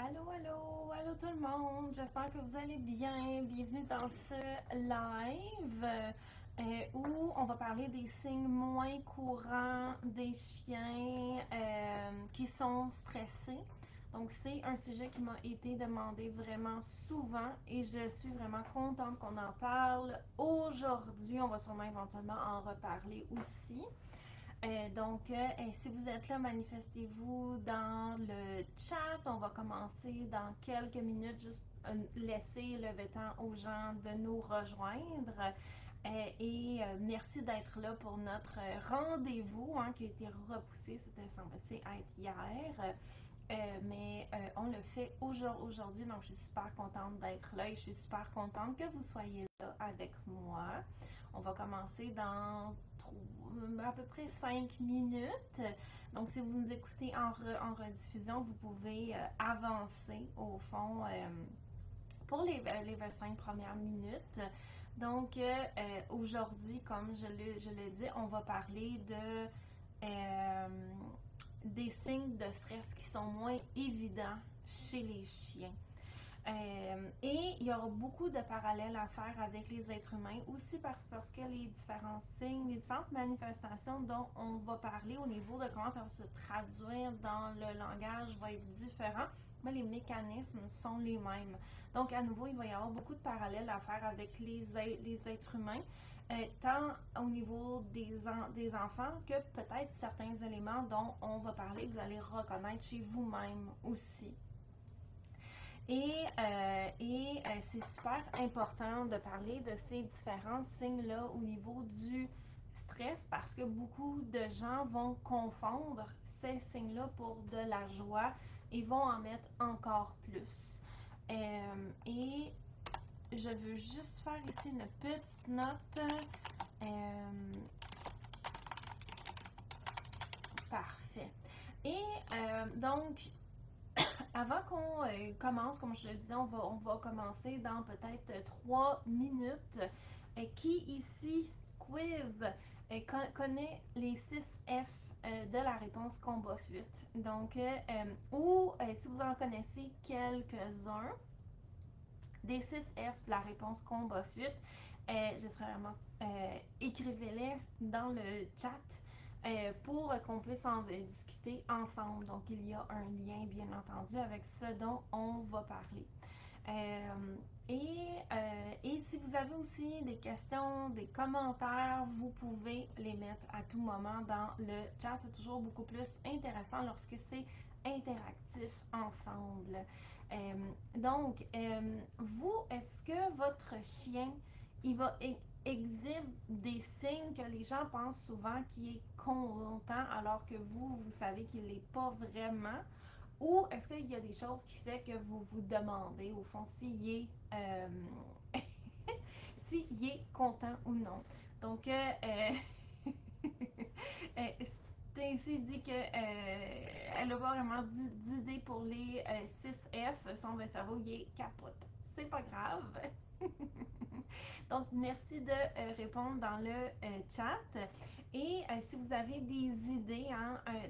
Allô, allô, allô tout le monde, j'espère que vous allez bien. Bienvenue dans ce live où on va parler des signes moins courants des chiens qui sont stressés. Donc c'est un sujet qui m'a été demandé vraiment souvent et je suis vraiment contente qu'on en parle aujourd'hui. On va sûrement éventuellement en reparler aussi. Si vous êtes là, manifestez-vous dans le chat. On va commencer dans quelques minutes. Juste laisser le temps aux gens de nous rejoindre. Merci d'être là pour notre rendez-vous qui a été repoussé. C'était censé être hier. On le fait aujourd'hui, donc je suis super contente d'être là et je suis super contente que vous soyez là avec moi. On va commencer dans à peu près 5 minutes. Donc, si vous nous écoutez en rediffusion, vous pouvez avancer au fond pour les 25 premières minutes. Donc, aujourd'hui, comme je le dis, on va parler des signes de stress qui sont moins évidents chez les chiens. Et il y aura beaucoup de parallèles à faire avec les êtres humains aussi parce que les différents signes, les différentes manifestations dont on va parler au niveau de comment ça va se traduire dans le langage va être différent, mais les mécanismes sont les mêmes. Donc à nouveau, il va y avoir beaucoup de parallèles à faire avec les êtres humains, tant au niveau des enfants que peut-être certains éléments dont on va parler, vous allez reconnaître chez vous-même aussi. C'est super important de parler de ces différents signes-là au niveau du stress parce que beaucoup de gens vont confondre ces signes-là pour de la joie et vont en mettre encore plus. Et je veux juste faire ici une petite note. Parfait. Avant qu'on commence, comme je le disais, on va commencer dans peut-être 3 minutes. Qui ici, quiz, connaît les 6 F de la réponse combat-fuite? Donc, si vous en connaissez quelques-uns, des 6 F de la réponse combat-fuite, je serais vraiment écrivez-les dans le chat pour qu'on puisse en discuter ensemble. Donc, il y a un lien, bien entendu, avec ce dont on va parler. Et si vous avez aussi des questions, des commentaires, vous pouvez les mettre à tout moment dans le chat. C'est toujours beaucoup plus intéressant lorsque c'est interactif ensemble. Vous, est-ce que votre chien, il va exhibe des signes que les gens pensent souvent qu'il est content alors que vous savez qu'il n'est pas vraiment? Ou est-ce qu'il y a des choses qui fait que vous vous demandez, au fond, s'il est content ou non? Donc, Stacy dit qu'elle n'a pas vraiment d'idée pour les 6F. Son cerveau, il est capote. C'est pas grave. Donc, merci de répondre dans le chat. Et si vous avez des idées,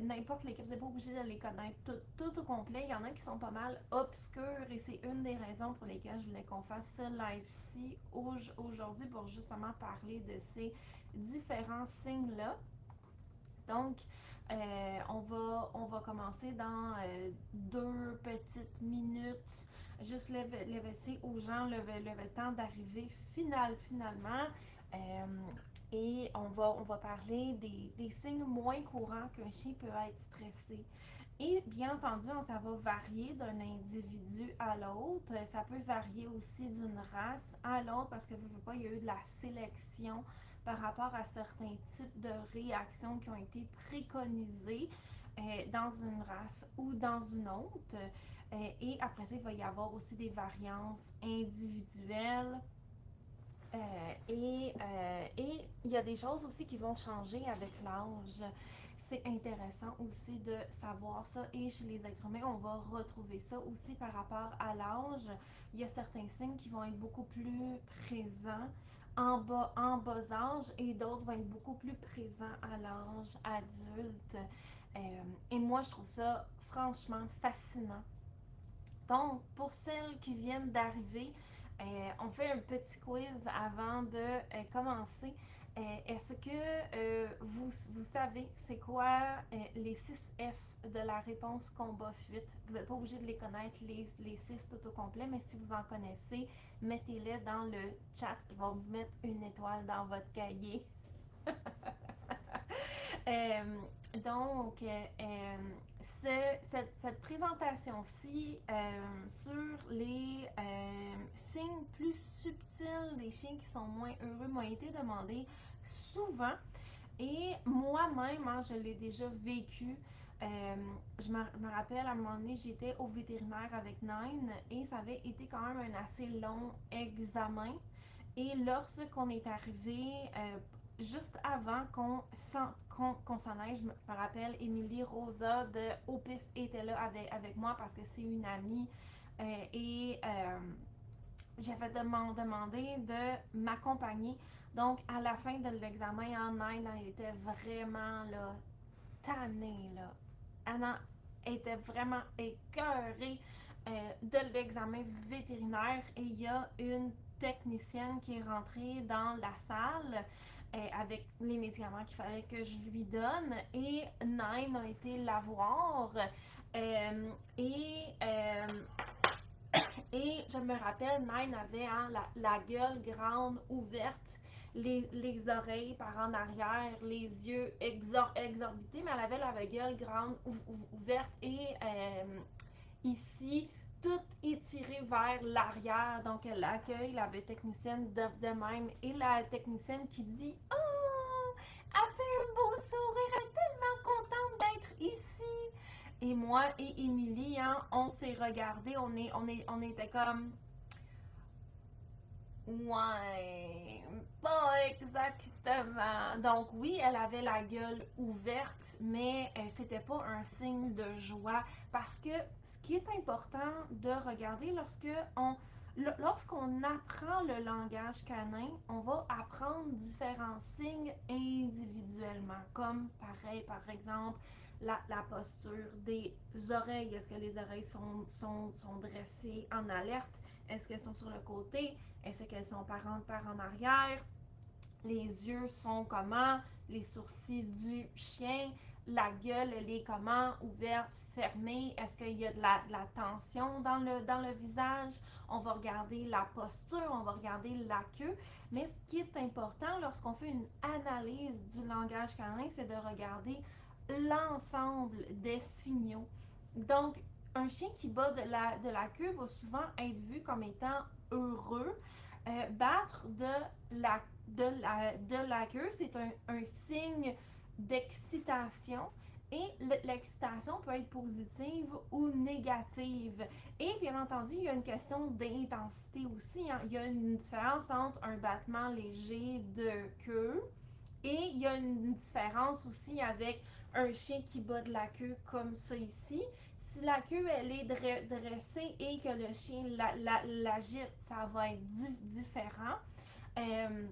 n'importe lesquelles, vous n'êtes pas obligé de les connaître tout au complet. Il y en a qui sont pas mal obscures et c'est une des raisons pour lesquelles je voulais qu'on fasse ce live-ci aujourd'hui pour justement parler de ces différents signes-là. Donc, on va commencer dans 2 petites minutes. Juste laisser aux gens le temps d'arriver finalement. On va parler des signes moins courants qu'un chien peut être stressé. Et bien entendu, ça va varier d'un individu à l'autre. Ça peut varier aussi d'une race à l'autre parce que il y a eu de la sélection par rapport à certains types de réactions qui ont été préconisées dans une race ou dans une autre. Et après ça, il va y avoir aussi des variances individuelles. Et il y a des choses aussi qui vont changer avec l'âge. C'est intéressant aussi de savoir ça. Et chez les êtres humains, on va retrouver ça aussi par rapport à l'âge. Il y a certains signes qui vont être beaucoup plus présents en bas âge et d'autres vont être beaucoup plus présents à l'âge adulte. Et moi, je trouve ça franchement fascinant Donc, pour celles qui viennent d'arriver, on fait un petit quiz avant de commencer. Est-ce que vous savez c'est quoi les 6 F de la réponse combat-fuite? Vous n'êtes pas obligé de les connaître, les 6 tout au complet, mais si vous en connaissez, mettez-les dans le chat. Je vais vous mettre une étoile dans votre cahier. Euh, donc, cette présentation-ci sur les signes plus subtils des chiens qui sont moins heureux m'a été demandée souvent. Et moi-même, hein, je l'ai déjà vécu. Je me rappelle, à un moment donné, j'étais au vétérinaire avec Nine et ça avait été quand même un assez long examen. Et lorsqu'on est arrivé, juste avant qu'on s'en aille, je me rappelle, Émilie Rosa de OPIF était là avec moi parce que c'est une amie. Et j'avais demandé de m'accompagner. Donc, à la fin de l'examen en Inde, elle était vraiment là, tannée. Là. Anna était vraiment écœurée de l'examen vétérinaire et il y a une technicienne qui est rentrée dans la salle avec les médicaments qu'il fallait que je lui donne et Nine a été la voir euh, et euh, et je me rappelle, Nine avait hein, la gueule grande ouverte, les oreilles par en arrière, les yeux exorbités, mais elle avait la gueule grande ouverte et ici, tout étiré vers l'arrière. Donc, elle accueille la technicienne de même et la technicienne qui dit Oh, elle fait un beau sourire, elle est tellement contente d'être ici. Et moi et Émilie, hein, on s'est regardé, on était comme ouais, pas exactement. Donc oui, elle avait la gueule ouverte, mais c'était pas un signe de joie parce que ce qui est important de regarder lorsqu'on apprend le langage canin, on va apprendre différents signes individuellement, comme pareil, par exemple, la posture des oreilles. Est-ce que les oreilles sont dressées en alerte? Est-ce qu'elles sont sur le côté? Est-ce qu'elles sont par en arrière? Les yeux sont comment? Les sourcils du chien? La gueule, elle est comment? Ouverte, fermée? Est-ce qu'il y a de la tension dans le visage? On va regarder la posture, on va regarder la queue. Mais ce qui est important lorsqu'on fait une analyse du langage canin, c'est de regarder l'ensemble des signaux. Donc, un chien qui bat de la queue va souvent être vu comme étant heureux. Battre de la queue, c'est un signe d'excitation et l'excitation peut être positive ou négative. Et bien entendu, il y a une question d'intensité aussi. Hein. Il y a une différence entre un battement léger de queue et il y a une différence aussi avec un chien qui bat de la queue comme ça ici. Si la queue elle est dressée et que le chien l'agite, ça va être différent. Euh,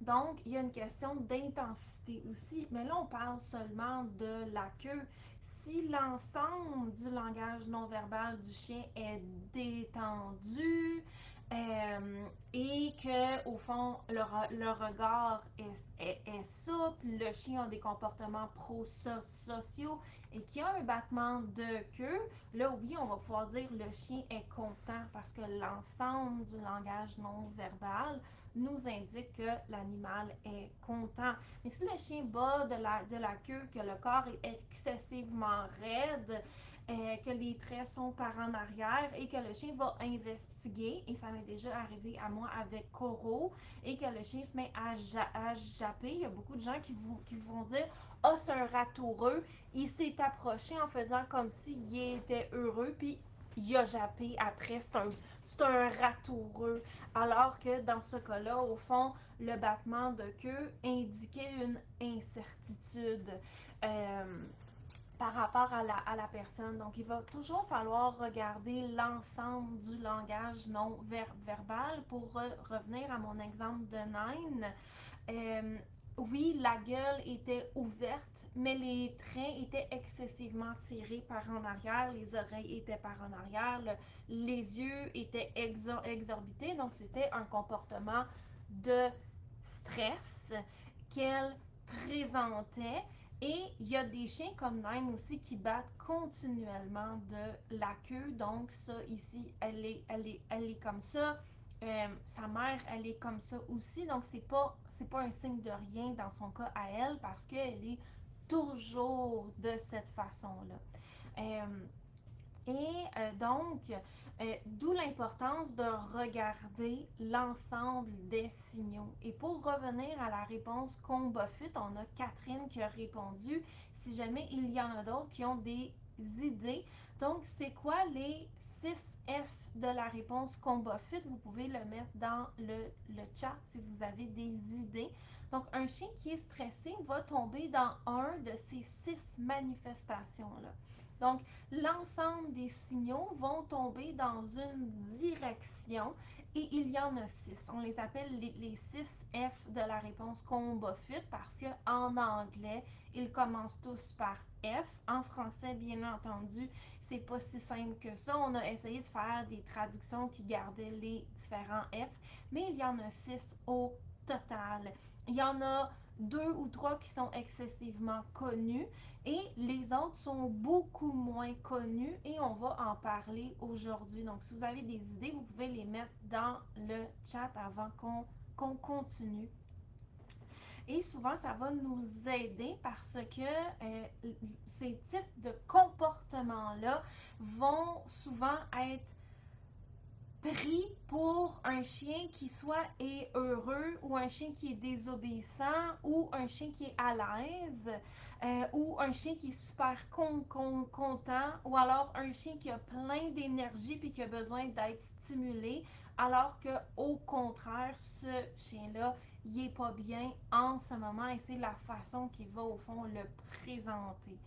donc, il y a une question d'intensité aussi. Mais là, on parle seulement de la queue. Si l'ensemble du langage non verbal du chien est détendu et que, au fond, le regard est souple, le chien a des comportements pro-sociaux et qu'il y a un battement de queue, là, oui, on va pouvoir dire le chien est content parce que l'ensemble du langage non verbal nous indique que l'animal est content. Mais si le chien bat de la queue, que le corps est excessivement raide, que les traits sont par en arrière et que le chien va investiguer, et ça m'est déjà arrivé à moi avec Coro, et que le chien se met à japper, il y a beaucoup de gens qui vont dire ah, oh, c'est un ratoureux, il s'est approché en faisant comme s'il était heureux, puis il a jappé après, c'est un ratoureux. Alors que dans ce cas-là, au fond, le battement de queue indiquait une incertitude par rapport à la personne. Donc, il va toujours falloir regarder l'ensemble du langage non verbal pour revenir à mon exemple de Nine. oui, la gueule était ouverte, mais les traits étaient excessivement tirés par en arrière, les oreilles étaient par en arrière, les yeux étaient exorbités, donc c'était un comportement de stress qu'elle présentait. Et il y a des chiens comme Nine aussi qui battent continuellement de la queue. Donc ça ici, elle est comme ça. Sa mère, elle est comme ça aussi. Donc c'est pas un signe de rien dans son cas à elle parce qu'elle est toujours de cette façon-là. Euh, d'où l'importance de regarder l'ensemble des signaux. Et pour revenir à la réponse combat-fuite, on a Catherine qui a répondu si jamais il y en a d'autres qui ont des idées. Donc, c'est quoi les 6F de la réponse combat-fuite? Vous pouvez le mettre dans le chat si vous avez des idées. Donc, un chien qui est stressé va tomber dans un de ces 6 manifestations-là. Donc, l'ensemble des signaux vont tomber dans une direction et il y en a 6. On les appelle les 6 F de la réponse combat-fuite parce qu'en anglais, ils commencent tous par F. En français, bien entendu, c'est pas si simple que ça. On a essayé de faire des traductions qui gardaient les différents F, mais il y en a 6 au total. Il y en a 2 ou 3 qui sont excessivement connus et les autres sont beaucoup moins connus et on va en parler aujourd'hui. Donc, si vous avez des idées, vous pouvez les mettre dans le chat avant qu'on continue. Et souvent, ça va nous aider parce que ces types de comportements-là vont souvent être pris pour un chien qui soit est heureux ou un chien qui est désobéissant ou un chien qui est à l'aise ou un chien qui est super content ou alors un chien qui a plein d'énergie puis qui a besoin d'être stimulé alors que au contraire ce chien-là il est pas bien en ce moment et c'est la façon qu'il va au fond le présenter.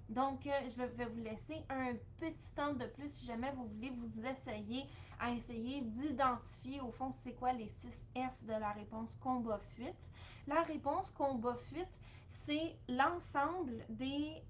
Donc, je vais vous laisser un petit temps de plus si jamais vous voulez vous essayer à essayer d'identifier au fond c'est quoi les 6 F de la réponse combat-fuite. La réponse combat-fuite, c'est l'ensemble des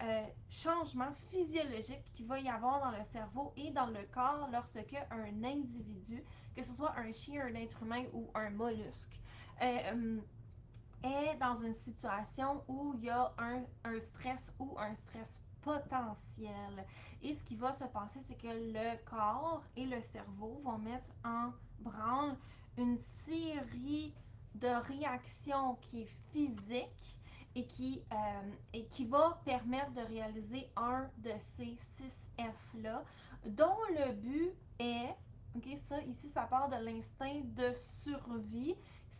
changements physiologiques qu'il va y avoir dans le cerveau et dans le corps lorsque un individu, que ce soit un chien, un être humain ou un mollusque, est dans une situation où il y a un stress ou un stress potentiel. Et ce qui va se passer, c'est que le corps et le cerveau vont mettre en branle une série de réactions qui est physique et qui va permettre de réaliser un de ces 6 F-là, dont le but est, ok, ça ici, ça part de l'instinct de survie,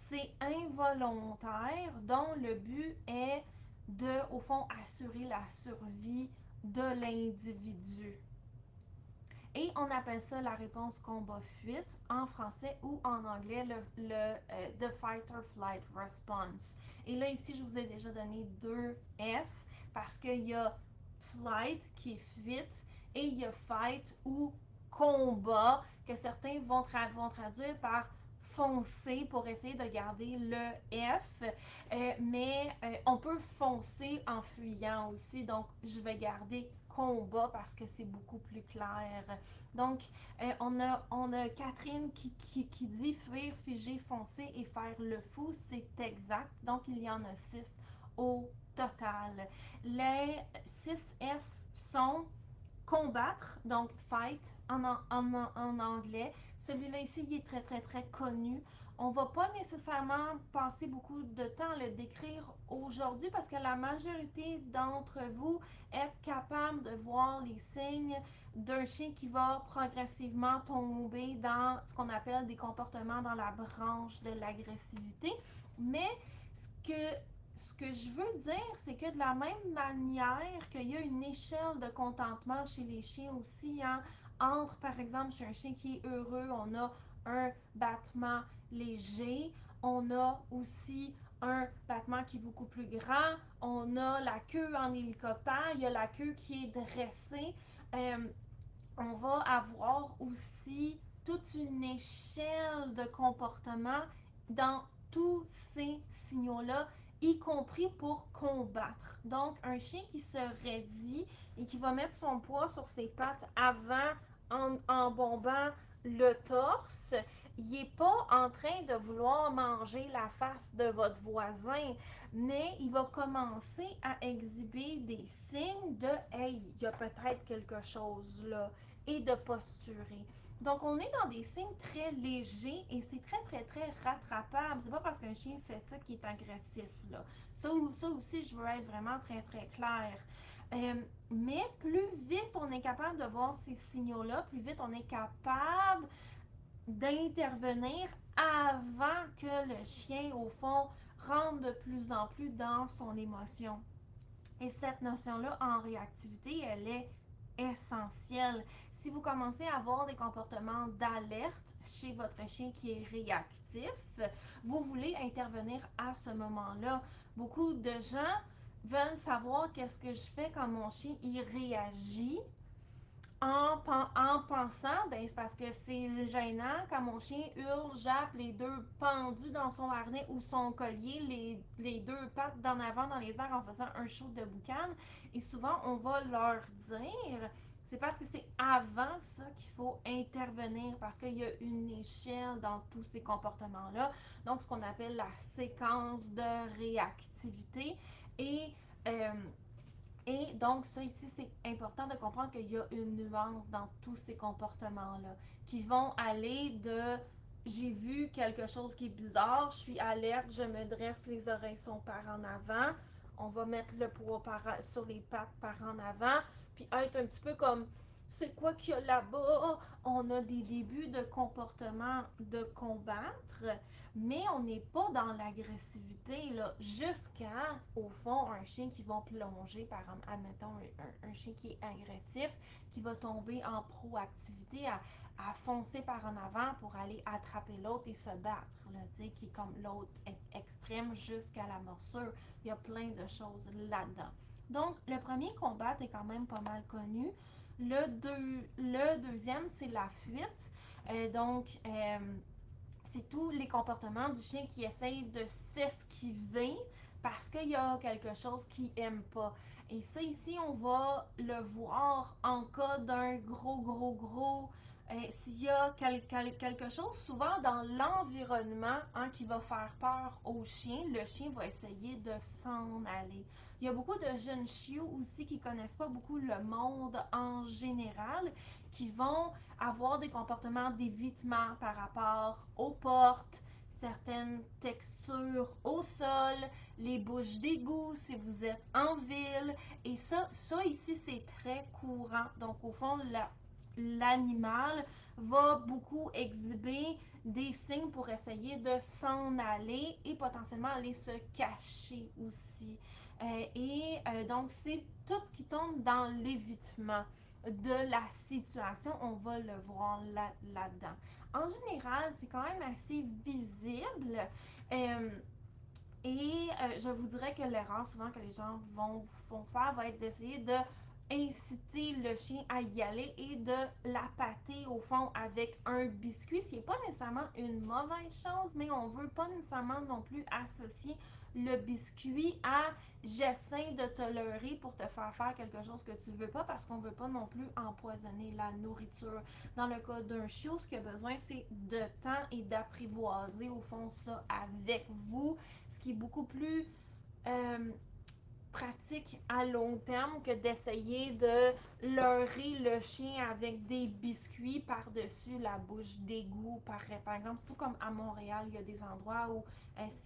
c'est involontaire, dont le but est de, au fond, assurer la survie de l'individu. Et on appelle ça la réponse combat-fuite en français ou en anglais the fight or flight response. Et là, ici, je vous ai déjà donné 2 F parce qu'il y a flight qui est fuite et il y a fight ou combat que certains vont traduire par foncer pour essayer de garder le F, mais on peut foncer en fuyant aussi, donc je vais garder combat parce que c'est beaucoup plus clair. Donc, on a Catherine qui dit fuir, figer, foncer et faire le fou, c'est exact. Donc, il y en a 6 au total. Les 6 F sont combattre, donc fight en anglais. Celui-là ici, il est très très très connu. On va pas nécessairement passer beaucoup de temps à le décrire aujourd'hui parce que la majorité d'entre vous êtes capable de voir les signes d'un chien qui va progressivement tomber dans ce qu'on appelle des comportements dans la branche de l'agressivité. Mais ce que ce que je veux dire, c'est que de la même manière qu'il y a une échelle de contentement chez les chiens aussi, hein, entre par exemple chez un chien qui est heureux, on a un battement léger, on a aussi un battement qui est beaucoup plus grand, on a la queue en hélicoptère, il y a la queue qui est dressée. Euh, on va avoir aussi toute une échelle de comportement dans tous ces signaux-là y compris pour combattre. Donc, un chien qui se raidit et qui va mettre son poids sur ses pattes avant en bombant le torse, il n'est pas en train de vouloir manger la face de votre voisin, mais il va commencer à exhiber des signes de hey, il y a peut-être quelque chose là, et de posturer. Donc, on est dans des signes très légers et c'est très, très, très rattrapable. C'est pas parce qu'un chien fait ça qu'il est agressif, là. Ça aussi, je veux être vraiment très, très claire. Mais plus vite on est capable de voir ces signaux-là, plus vite on est capable d'intervenir avant que le chien, au fond, rentre de plus en plus dans son émotion. Et cette notion-là en réactivité, elle est essentielle. Si vous commencez à avoir des comportements d'alerte chez votre chien qui est réactif, vous voulez intervenir à ce moment-là. Beaucoup de gens veulent savoir qu'est-ce que je fais quand mon chien il réagit en pensant, ben, c'est parce que c'est gênant quand mon chien hurle, jappe, les deux pendus dans son harnais ou son collier, les deux pattes d'en avant dans les airs en faisant un show de boucan. Et souvent, on va leur dire, c'est parce que c'est avant ça qu'il faut intervenir, parce qu'il y a une échelle dans tous ces comportements-là. Donc, ce qu'on appelle la séquence de réactivité. Et euh, et donc, ça ici, c'est important de comprendre qu'il y a une nuance dans tous ces comportements-là qui vont aller de j'ai vu quelque chose qui est bizarre, je suis alerte, je me dresse, les oreilles sont par en avant, on va mettre le poids sur les pattes par en avant, puis être un petit peu comme c'est quoi qu'il y a là-bas? On a des débuts de comportement de combattre, mais on n'est pas dans l'agressivité là, jusqu'à, au fond, un chien qui va plonger, par admettons, un chien qui est agressif, qui va tomber en proactivité, à foncer par en avant pour aller attraper l'autre et se battre, là, qui est comme l'autre extrême jusqu'à la morsure. Il y a plein de choses là-dedans. Donc, le premier combat est quand même pas mal connu. Le deuxième, c'est la fuite. C'est tous les comportements du chien qui essaye de s'esquiver parce qu'il y a quelque chose qu'il n'aime pas. Et ça, ici, on va le voir en cas d'un gros. S'il y a quelque chose, souvent dans l'environnement qui va faire peur au chien, le chien va essayer de s'en aller. Il y a beaucoup de jeunes chiots aussi qui ne connaissent pas beaucoup le monde en général, qui vont avoir des comportements d'évitement par rapport aux portes, certaines textures au sol, les bouches d'égout si vous êtes en ville. Et ça ici, c'est très courant. Donc, au fond, l'animal va beaucoup exhiber des signes pour essayer de s'en aller et potentiellement aller se cacher aussi. Donc, c'est tout ce qui tombe dans l'évitement de la situation, on va le voir là-dedans. En général, c'est quand même assez visible. Euh, je vous dirais que l'erreur souvent que les gens vont faire va être d'essayer de inciter le chien à y aller et de l'appâter au fond avec un biscuit. Ce n'est pas nécessairement une mauvaise chose, mais on ne veut pas nécessairement non plus associer le biscuit à j'essaie de te leurrer pour te faire quelque chose que tu ne veux pas parce qu'on ne veut pas non plus empoisonner la nourriture. Dans le cas d'un chiot, ce qu'il a besoin, c'est de temps et d'apprivoiser au fond ça avec vous, ce qui est beaucoup plus euh, pratique à long terme que d'essayer de leurrer le chien avec des biscuits par-dessus la bouche d'égout. Par exemple, tout comme à Montréal, il y a des endroits où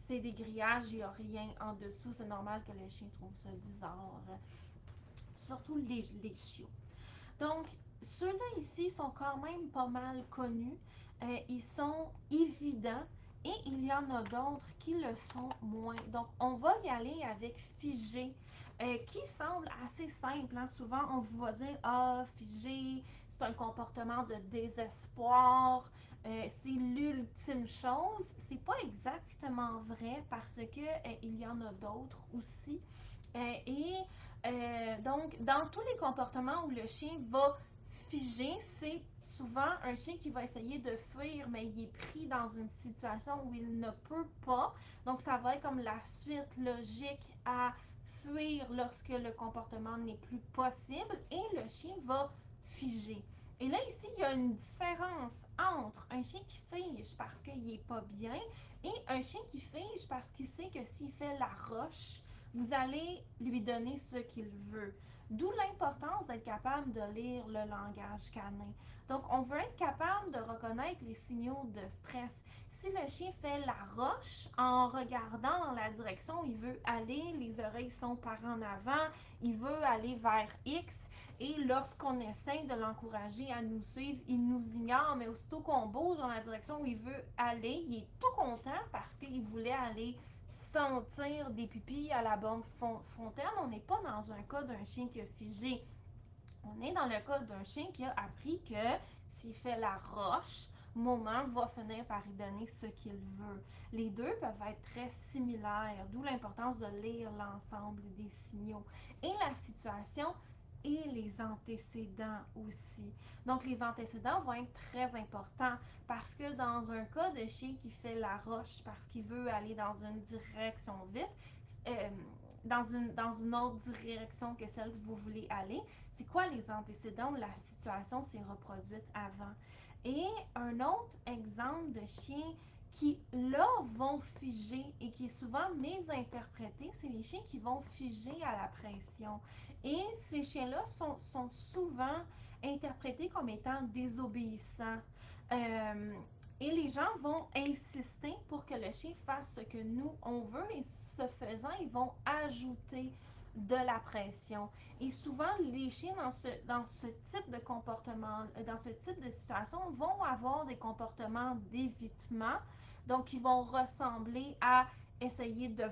c'est des grillages, il n'y a rien en dessous. C'est normal que le chien trouve ça bizarre. Surtout les chiots. Donc, ceux-là ici sont quand même pas mal connus. Ils sont évidents et il y en a d'autres qui le sont moins. Donc, on va y aller avec figé, qui semble assez simple. Hein. Souvent, on va dire, figé, c'est un comportement de désespoir. C'est l'ultime chose. C'est pas exactement vrai parce que il y en a d'autres aussi. Donc, dans tous les comportements où le chien va figer, c'est souvent un chien qui va essayer de fuir, mais il est pris dans une situation où il ne peut pas. Donc, ça va être comme la suite logique à fuir lorsque le comportement n'est plus possible et le chien va figer. Et là, ici, il y a une différence entre un chien qui fige parce qu'il n'est pas bien et un chien qui fige parce qu'il sait que s'il fait la roche, vous allez lui donner ce qu'il veut. D'où l'importance d'être capable de lire le langage canin. Donc, on veut être capable de reconnaître les signaux de stress. Si le chien fait la roche en regardant dans la direction où il veut aller, les oreilles sont par en avant, il veut aller vers X, et lorsqu'on essaie de l'encourager à nous suivre, il nous ignore, mais aussitôt qu'on bouge dans la direction où il veut aller, il est tout content parce qu'il voulait aller sentir des pupilles à la bonne fontaine. On n'est pas dans un cas d'un chien qui a figé. On est dans le cas d'un chien qui a appris que s'il fait la roche, moment va finir par lui donner ce qu'il veut. Les deux peuvent être très similaires, d'où l'importance de lire l'ensemble des signaux et la situation et les antécédents aussi. Donc les antécédents vont être très importants parce que dans un cas de chien qui fait la roche parce qu'il veut aller dans une direction vite, euh, dans une autre direction que celle que vous voulez aller, c'est quoi les antécédents où la situation s'est reproduite avant. Et un autre exemple de chien qui, là, vont figer et qui est souvent mésinterprété, c'est les chiens qui vont figer à la pression. Et ces chiens-là sont souvent interprétés comme étant désobéissants. Euh, et les gens vont insister pour que le chien fasse ce que nous, on veut, et ce faisant, ils vont ajouter de la pression. Et souvent, les chiens dans ce type de comportement, dans ce type de situation, vont avoir des comportements d'évitement. Donc, ils vont ressembler à essayer de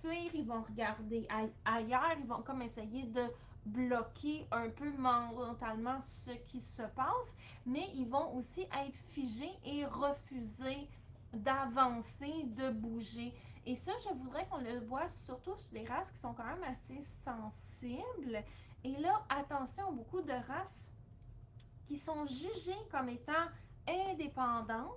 fuir, ils vont regarder ailleurs, ils vont comme essayer de bloquer un peu mentalement ce qui se passe, mais ils vont aussi être figés et refuser d'avancer, de bouger. Et ça, je voudrais qu'on le voit surtout sur les races qui sont quand même assez sensibles. Et là, attention, beaucoup de races qui sont jugées comme étant indépendantes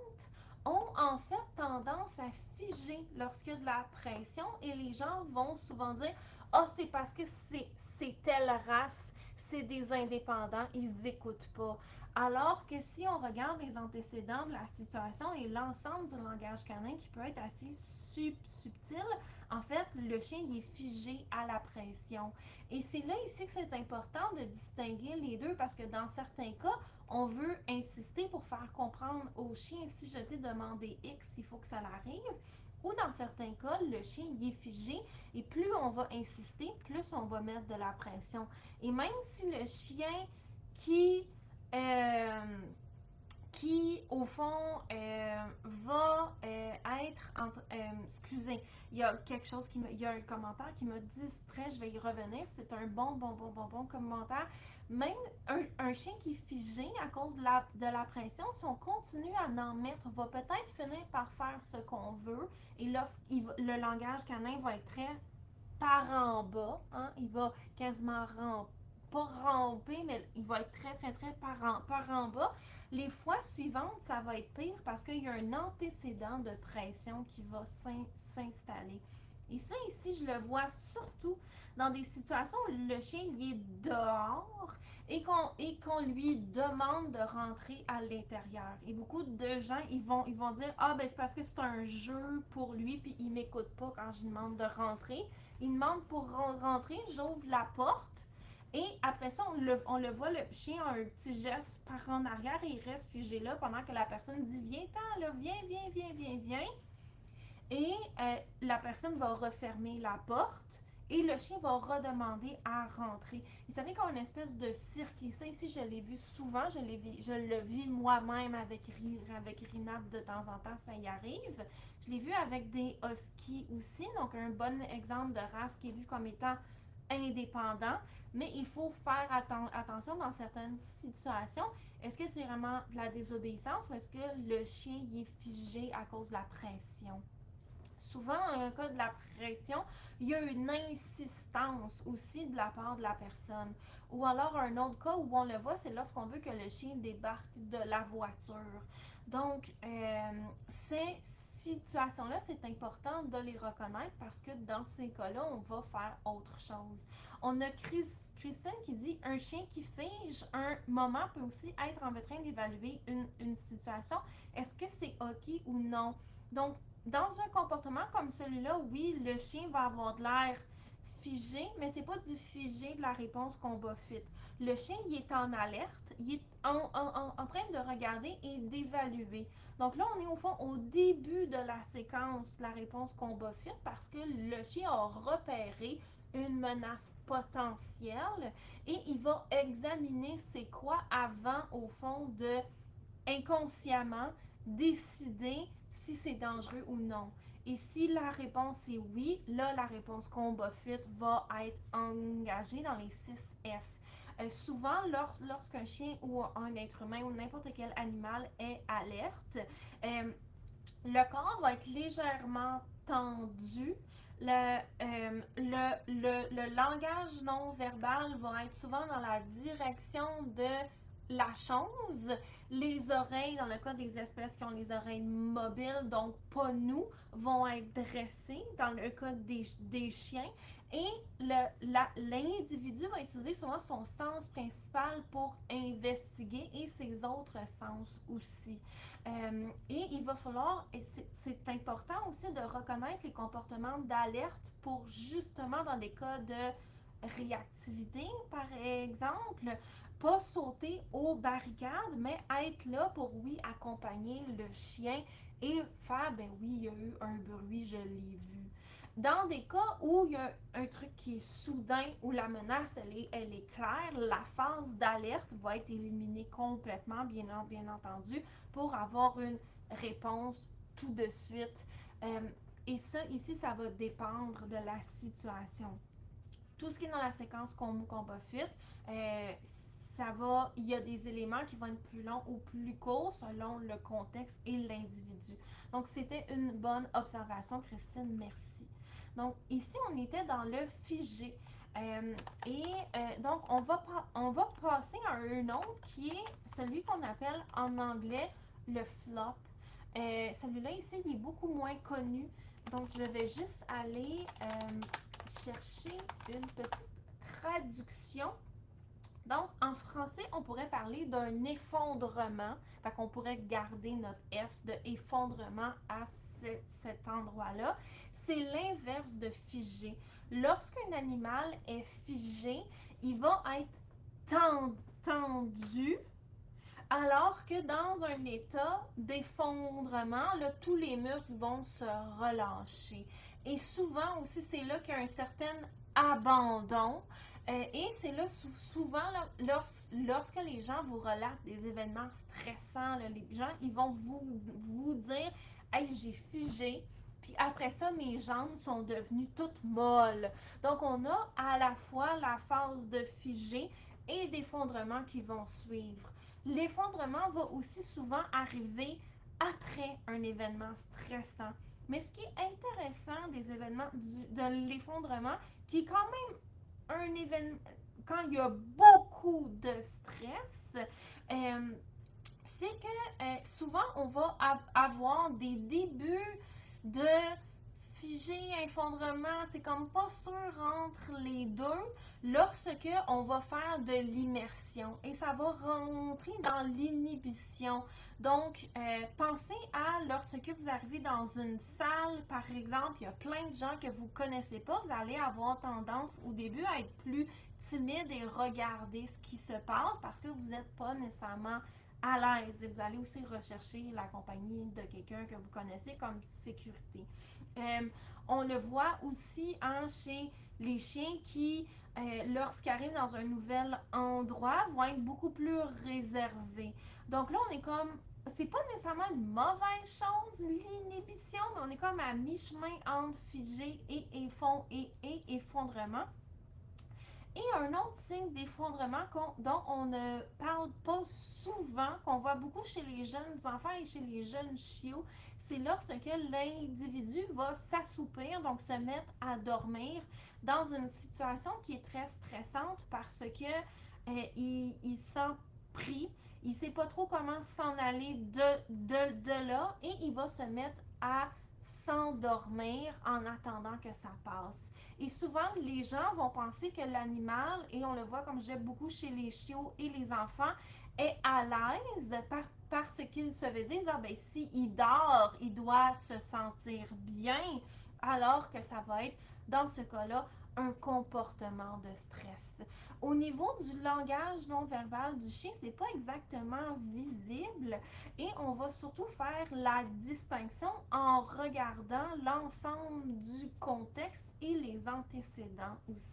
ont en fait tendance à figer lorsqu'il y a de la pression et les gens vont souvent dire ah, oh, c'est parce que c'est telle race, c'est des indépendants, ils n'écoutent pas. Alors que si on regarde les antécédents de la situation et l'ensemble du langage canin qui peut être assez subtil, en fait, le chien il est figé à la pression. Et c'est là ici que c'est important de distinguer les deux parce que dans certains cas, on veut insister pour faire comprendre au chien si je t'ai demandé X, il faut que ça l'arrive. Ou dans certains cas, le chien il est figé et plus on va insister, plus on va mettre de la pression. Et même si le chien qui euh, au fond, va être excusez, il y a quelque chose il y a un commentaire qui m'a distrait, je vais y revenir. C'est un bon commentaire. Même un chien qui est figé à cause de la pression, si on continue à en mettre, va peut-être finir par faire ce qu'on veut. Et le langage canin va être très par en bas, hein, il va quasiment pas ramper, mais il va être très par en bas. Les fois suivantes, ça va être pire parce qu'il y a un antécédent de pression qui va s'installer. Et ça, ici, je le vois surtout dans des situations où le chien il est dehors et qu'on lui demande de rentrer à l'intérieur. Et beaucoup de gens, ils vont dire ah, ben c'est parce que c'est un jeu pour lui, puis il m'écoute pas quand je lui demande de rentrer. Il demande pour rentrer, j'ouvre la porte. Et après ça, on le voit, le chien a un petit geste par en arrière et il reste figé là pendant que la personne dit viens-t'en, là, viens. Et la personne va refermer la porte et le chien va redemander à rentrer. Vous savez qu'on a une espèce de cirque. Et ça, ici, je l'ai vu souvent. Je le vis moi-même avec Rinat de temps en temps, ça y arrive. Je l'ai vu avec des huskies aussi. Donc, un bon exemple de race qui est vu comme étant indépendant. Mais il faut faire attention dans certaines situations. Est-ce que c'est vraiment de la désobéissance ou est-ce que le chien y est figé à cause de la pression? Souvent, dans le cas de la pression, il y a une insistance aussi de la part de la personne. Ou alors, un autre cas où on le voit, c'est lorsqu'on veut que le chien débarque de la voiture. Donc, ces situations-là, c'est important de les reconnaître parce que dans ces cas-là, on va faire autre chose. On a Christine qui dit un chien qui fige un moment peut aussi être en train d'évaluer une situation. Est-ce que c'est OK ou non? Donc, dans un comportement comme celui-là, oui, le chien va avoir de l'air figé, mais c'est pas du figé de la réponse combat-fuite. Le chien, il est en alerte, il est en train de regarder et d'évaluer. Donc là, on est au fond au début de la séquence de la réponse combat-fuite parce que le chien a repéré une menace potentielle et il va examiner c'est quoi avant, au fond, de inconsciemment décider si c'est dangereux ou non. Et si la réponse est oui, là, la réponse combat-fuite va être engagée dans les 6 F. Souvent, lorsqu'un chien ou un être humain ou n'importe quel animal est alerte, le corps va être légèrement tendu. Le langage non verbal va être souvent dans la direction de la chose. Les oreilles, dans le cas des espèces qui ont les oreilles mobiles, donc pas nous, vont être dressées dans le cas des chiens. Et l'individu va utiliser souvent son sens principal pour investiguer et ses autres sens aussi. Et il va falloir, et c'est important aussi de reconnaître les comportements d'alerte pour justement dans des cas de réactivité, par exemple, pas sauter aux barricades, mais être là pour, oui, accompagner le chien et faire, ben oui, il y a eu un bruit, je l'ai vu. Dans des cas où il y a un truc qui est soudain, où la menace, elle est claire, la phase d'alerte va être éliminée complètement, bien entendu, pour avoir une réponse tout de suite. Euh, et ça, ici, ça va dépendre de la situation. Tout ce qui est dans la séquence combat fuite, il y a des éléments qui vont être plus longs ou plus courts selon le contexte et l'individu. Donc, c'était une bonne observation, Christine, merci. Donc, ici, on était dans le figé. Donc, on va passer à un autre qui est celui qu'on appelle en anglais le flop. Celui-là ici, il est beaucoup moins connu. Donc, je vais juste aller chercher une petite traduction. Donc, en français, on pourrait parler d'un effondrement. Fait qu'on pourrait garder notre F de effondrement à cet endroit-là. C'est l'inverse de figé. Lorsqu'un animal est figé, il va être tendu, alors que dans un état d'effondrement, là, tous les muscles vont se relâcher. Et souvent aussi, c'est là qu'il y a un certain abandon. Et c'est là souvent, là, lorsque les gens vous relatent des événements stressants, là, les gens, ils vont vous dire « Hey, j'ai figé ». Puis après ça, mes jambes sont devenues toutes molles. Donc, on a à la fois la phase de figé et d'effondrement qui vont suivre. L'effondrement va aussi souvent arriver après un événement stressant. Mais ce qui est intéressant des événements de l'effondrement, qui est quand même un événement, quand il y a beaucoup de stress, c'est que souvent on va avoir des débuts de figé, effondrement, c'est comme pas sûr entre les deux lorsque on va faire de l'immersion et ça va rentrer dans l'inhibition. Donc, pensez à lorsque vous arrivez dans une salle, par exemple, il y a plein de gens que vous connaissez pas, vous allez avoir tendance au début à être plus timide et regarder ce qui se passe parce que vous n'êtes pas nécessairement à l'aise et vous allez aussi rechercher la compagnie de quelqu'un que vous connaissez comme sécurité. On le voit aussi chez les chiens qui, lorsqu'ils arrivent dans un nouvel endroit, vont être beaucoup plus réservés. Donc là, on est comme, c'est pas nécessairement une mauvaise chose, l'inhibition, mais on est comme à mi-chemin entre figé et effondrement. Et un autre signe d'effondrement dont on ne parle pas souvent, qu'on voit beaucoup chez les jeunes enfants et chez les jeunes chiots, c'est lorsque l'individu va s'assoupir, donc se mettre à dormir dans une situation qui est très stressante parce que il se sent pris, il ne sait pas trop comment s'en aller de là et il va se mettre à s'endormir en attendant que ça passe. Et souvent, les gens vont penser que l'animal, et on le voit comme j'aime beaucoup chez les chiots et les enfants, est à l'aise parce qu'il se veut dire, ah ben s'il dort, il doit se sentir bien, alors que ça va être, dans ce cas-là, un comportement de stress. Au niveau du langage non verbal du chien, c'est pas exactement visible et on va surtout faire la distinction en regardant l'ensemble du contexte et les antécédents aussi.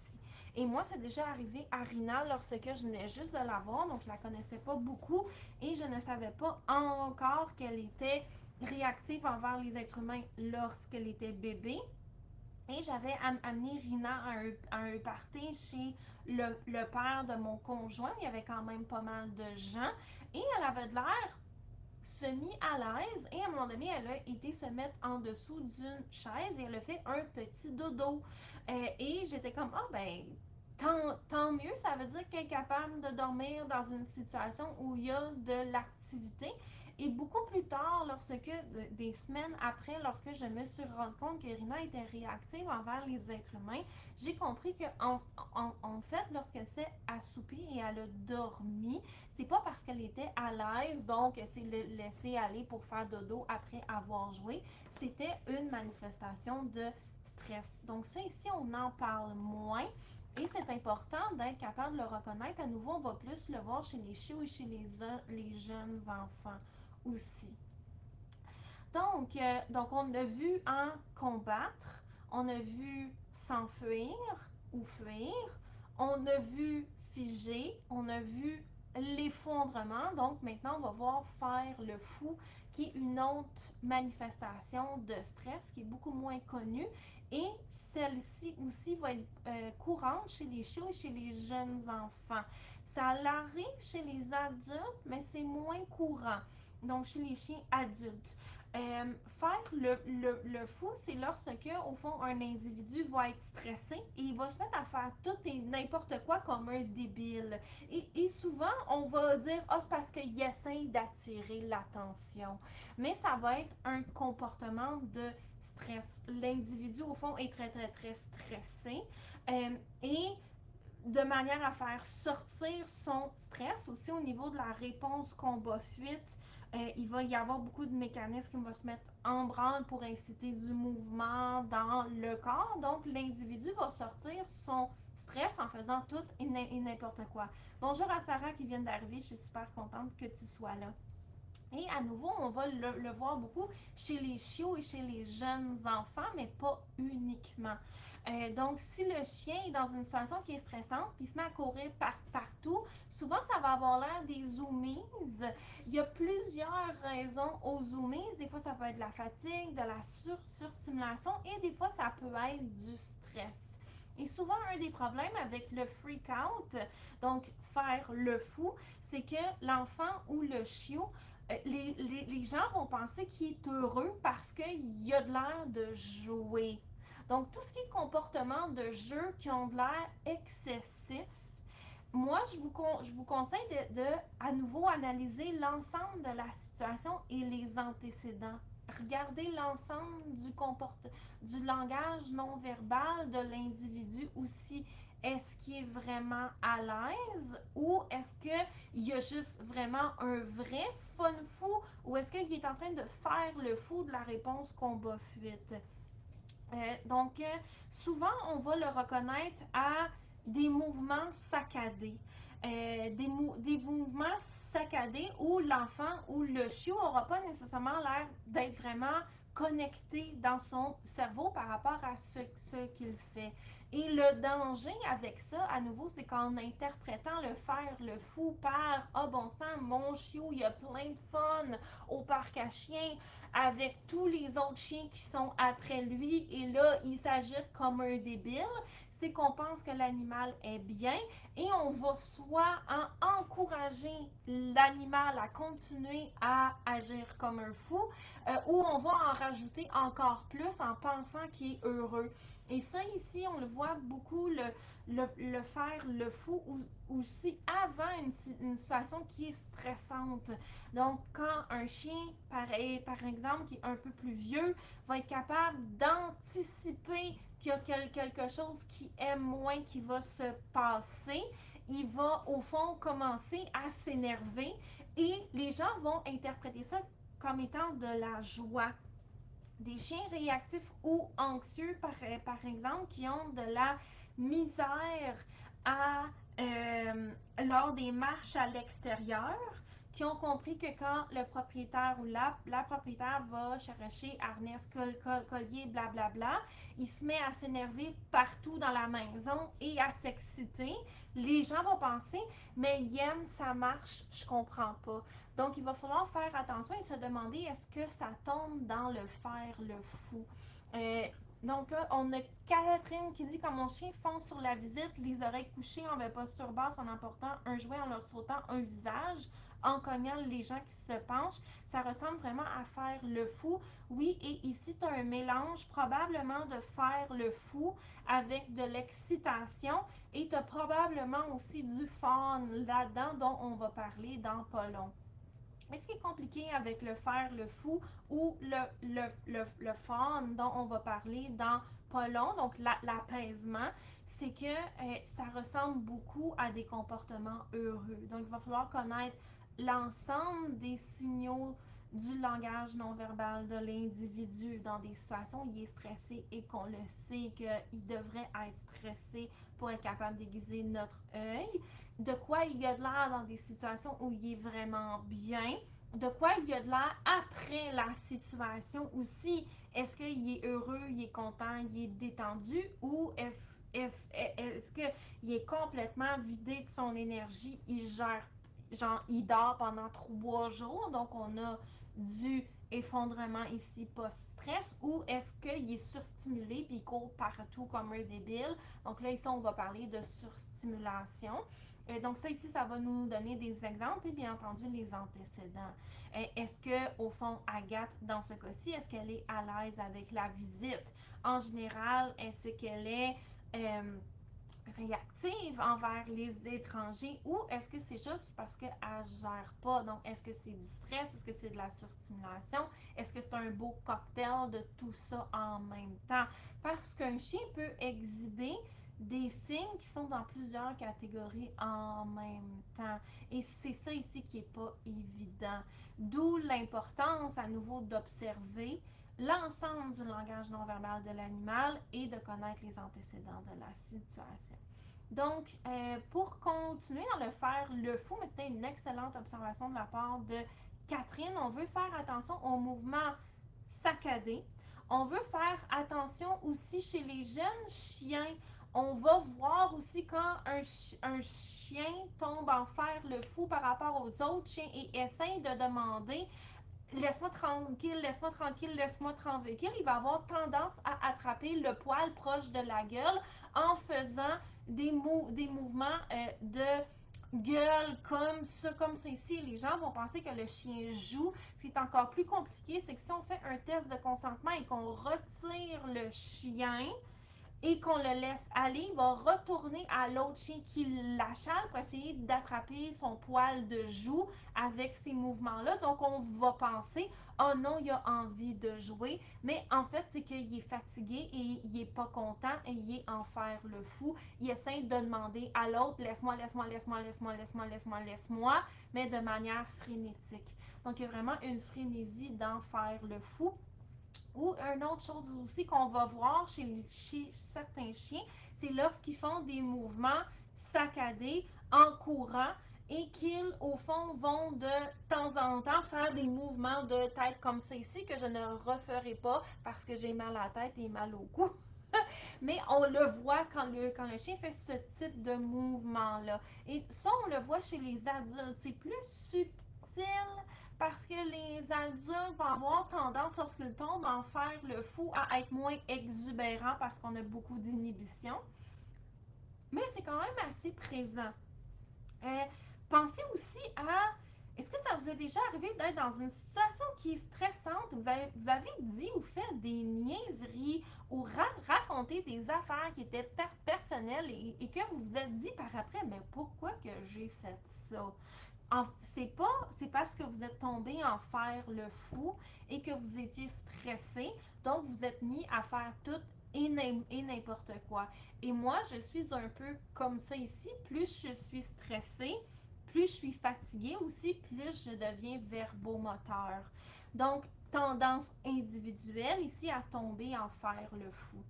Et moi, c'est déjà arrivé à Rina lorsque je venais juste de la voir, donc je la connaissais pas beaucoup et je ne savais pas encore qu'elle était réactive envers les êtres humains lorsqu'elle était bébé. Et j'avais amené Rina à un party chez le père de mon conjoint. Il y avait quand même pas mal de gens. Et elle avait de l'air semi à l'aise. Et à un moment donné, elle a été se mettre en dessous d'une chaise et elle a fait un petit dodo. Et j'étais comme, ah ben, tant mieux, ça veut dire qu'elle est capable de dormir dans une situation où il y a de l'activité. Et beaucoup plus tard, des semaines après, lorsque je me suis rendu compte que Rina était réactive envers les êtres humains, j'ai compris que en fait, lorsqu'elle s'est assoupie et elle a dormi, c'est pas parce qu'elle était à l'aise, donc elle s'est laissée aller pour faire dodo après avoir joué. C'était une manifestation de stress. Donc ça ici, on en parle moins. Et c'est important d'être capable de le reconnaître. À nouveau, on va plus le voir chez les chiots et chez les jeunes enfants aussi. Donc, on a vu en combattre, on a vu s'enfuir ou fuir, on a vu figer, on a vu l'effondrement. Donc, maintenant, on va voir faire le fou, qui est une autre manifestation de stress qui est beaucoup moins connue. Et celle-ci aussi va être courante chez les chiots et chez les jeunes enfants. Ça arrive chez les adultes, mais c'est moins courant. Donc, chez les chiens adultes. Faire le fou, c'est lorsque, au fond, un individu va être stressé et il va se mettre à faire tout et n'importe quoi comme un débile. Et souvent, on va dire, ah, c'est parce qu'il essaie d'attirer l'attention. Mais ça va être un comportement de stress. L'individu, au fond, est très, très, très stressé. Et de manière à faire sortir son stress aussi au niveau de la réponse combat-fuite. Il va y avoir beaucoup de mécanismes qui vont se mettre en branle pour inciter du mouvement dans le corps. Donc, l'individu va sortir son stress en faisant tout et n'importe quoi. Bonjour à Sarah qui vient d'arriver. Je suis super contente que tu sois là. Et à nouveau, on va le voir beaucoup chez les chiots et chez les jeunes enfants, mais pas uniquement. Donc, si le chien est dans une situation qui est stressante, puis il se met à courir partout, souvent ça va avoir l'air des zoomies. Il y a plusieurs raisons aux zoomies. Des fois, ça peut être de la fatigue, de la surstimulation, et des fois, ça peut être du stress. Et souvent, un des problèmes avec le freak out, donc faire le fou, c'est que l'enfant ou le chiot les gens vont penser qu'il est heureux parce qu'il a de l'air de jouer. Donc, tout ce qui est comportement de jeu qui ont de l'air excessif, moi, je vous conseille à nouveau analyser l'ensemble de la situation et les antécédents. Regardez l'ensemble du langage non verbal de l'individu aussi. Est-ce qu'il est vraiment à l'aise ou est-ce qu'il y a juste vraiment un vrai fun fou ou est-ce qu'il est en train de faire le fou de la réponse combat-fuite? Donc, souvent, on va le reconnaître à des mouvements saccadés. Des mouvements saccadés où l'enfant ou le chiot n'aura pas nécessairement l'air d'être vraiment connecté dans son cerveau par rapport à ce qu'il fait. Et le danger avec ça, à nouveau, c'est qu'en interprétant le faire, le fou par « Ah oh, bon sang, mon chiot, il y a plein de fun au parc à chiens avec tous les autres chiens qui sont après lui et là, il s'agite comme un débile », c'est qu'on pense que l'animal est bien et on va soit encourager l'animal à continuer à agir comme un fou ou on va en rajouter encore plus en pensant qu'il est heureux. Et ça, ici, on le voit beaucoup le faire le fou aussi avant une situation qui est stressante. Donc, quand un chien, par exemple, qui est un peu plus vieux, va être capable d'anticiper qu'il y a quelque chose qui est moins qui va se passer, il va au fond commencer à s'énerver et les gens vont interpréter ça comme étant de la joie. Des chiens réactifs ou anxieux, par exemple, qui ont de la misère à, lors des marches à l'extérieur, qui ont compris que quand le propriétaire ou la propriétaire va chercher harnais, collier, blablabla, il se met à s'énerver partout dans la maison et à s'exciter. Les gens vont penser, mais il aime sa marche, je comprends pas. Donc, il va falloir faire attention et se demander est-ce que ça tombe dans le faire le fou. Euh, donc là, on a Catherine qui dit « Quand mon chien fonce sur la visite, les oreilles couchées, en posture basse, en emportant un jouet, en leur sautant un visage, en cognant les gens qui se penchent, ça ressemble vraiment à faire le fou. » Oui, et ici, tu as un mélange probablement de faire le fou avec de l'excitation et tu as probablement aussi du fun là-dedans dont on va parler dans pas long. Mais ce qui est compliqué avec le faire, le fou ou le fun dont on va parler dans pas long, donc l'apaisement, c'est que ça ressemble beaucoup à des comportements heureux. Donc, il va falloir connaître l'ensemble des signaux du langage non verbal de l'individu dans des situations où il est stressé et qu'on le sait qu'il devrait être stressé pour être capable d'aiguiser notre œil, de quoi il y a de l'air dans des situations où il est vraiment bien, de quoi il y a de l'air après la situation aussi. Est-ce qu'il est heureux, il est content, il est détendu ou est-ce qu'il est complètement vidé de son énergie, il gère, genre il dort pendant 3 jours, donc on a du effondrement ici post-stress, ou est-ce qu'il est surstimulé puis il court partout comme un débile. Donc là, ici, on va parler de surstimulation. Donc ça ici, ça va nous donner des exemples et bien entendu les antécédents. Est-ce que au fond, Agathe, dans ce cas-ci, est-ce qu'elle est à l'aise avec la visite? En général, est-ce qu'elle est réactive envers les étrangers ou est-ce que c'est juste parce qu'elle ne gère pas? Donc, est-ce que c'est du stress? Est-ce que c'est de la surstimulation? Est-ce que c'est un beau cocktail de tout ça en même temps? Parce qu'un chien peut exhiber des signes qui sont dans plusieurs catégories en même temps. Et c'est ça ici qui n'est pas évident. D'où l'importance à nouveau d'observer l'ensemble du langage non verbal de l'animal et de connaître les antécédents de la situation. Donc, pour continuer dans le faire le fou, mais c'était une excellente observation de la part de Catherine, on veut faire attention aux mouvements saccadés. On veut faire attention aussi chez les jeunes chiens. On va voir aussi quand un chien tombe en faire le fou par rapport aux autres chiens et essaye de demander laisse-moi tranquille, laisse-moi tranquille, laisse-moi tranquille, il va avoir tendance à attraper le poil proche de la gueule en faisant des mouvements de gueule comme ça, ici. Les gens vont penser que le chien joue. Ce qui est encore plus compliqué, c'est que si on fait un test de consentement et qu'on retire le chien, et qu'on le laisse aller, il va retourner à l'autre chien qui l'achale pour essayer d'attraper son poil de joue avec ces mouvements-là. Donc, on va penser, oh non, il a envie de jouer, mais en fait, c'est qu'il est fatigué et il n'est pas content et il est en faire le fou. Il essaie de demander à l'autre, laisse-moi, laisse-moi, laisse-moi, laisse-moi, laisse-moi, laisse-moi, laisse-moi, mais de manière frénétique. Donc, il y a vraiment une frénésie d'en faire le fou. Ou une autre chose aussi qu'on va voir chez certains chiens, c'est lorsqu'ils font des mouvements saccadés en courant et qu'ils, au fond, vont de temps en temps faire des mouvements de tête comme ça ici que je ne referai pas parce que j'ai mal à la tête et mal au cou. Mais on le voit quand le chien fait ce type de mouvement-là. Et ça, on le voit chez les adultes. C'est plus subtil parce que les adultes vont avoir tendance, lorsqu'ils tombent en faire le fou, à être moins exubérants parce qu'on a beaucoup d'inhibition. Mais c'est quand même assez présent. Euh, Pensez aussi à, est-ce que ça vous est déjà arrivé d'être dans une situation qui est stressante? Vous avez dit ou fait des niaiseries ou raconté des affaires qui étaient personnelles et que vous vous êtes dit par après, mais pourquoi que j'ai fait ça? C'est parce que vous êtes tombé en faire le fou et que vous étiez stressé, donc vous êtes mis à faire tout et n'importe quoi. Et moi, je suis un peu comme ça ici. Plus je suis stressée, plus je suis fatiguée aussi, plus je deviens verbomoteur. Donc, tendance individuelle ici à tomber en faire le fou.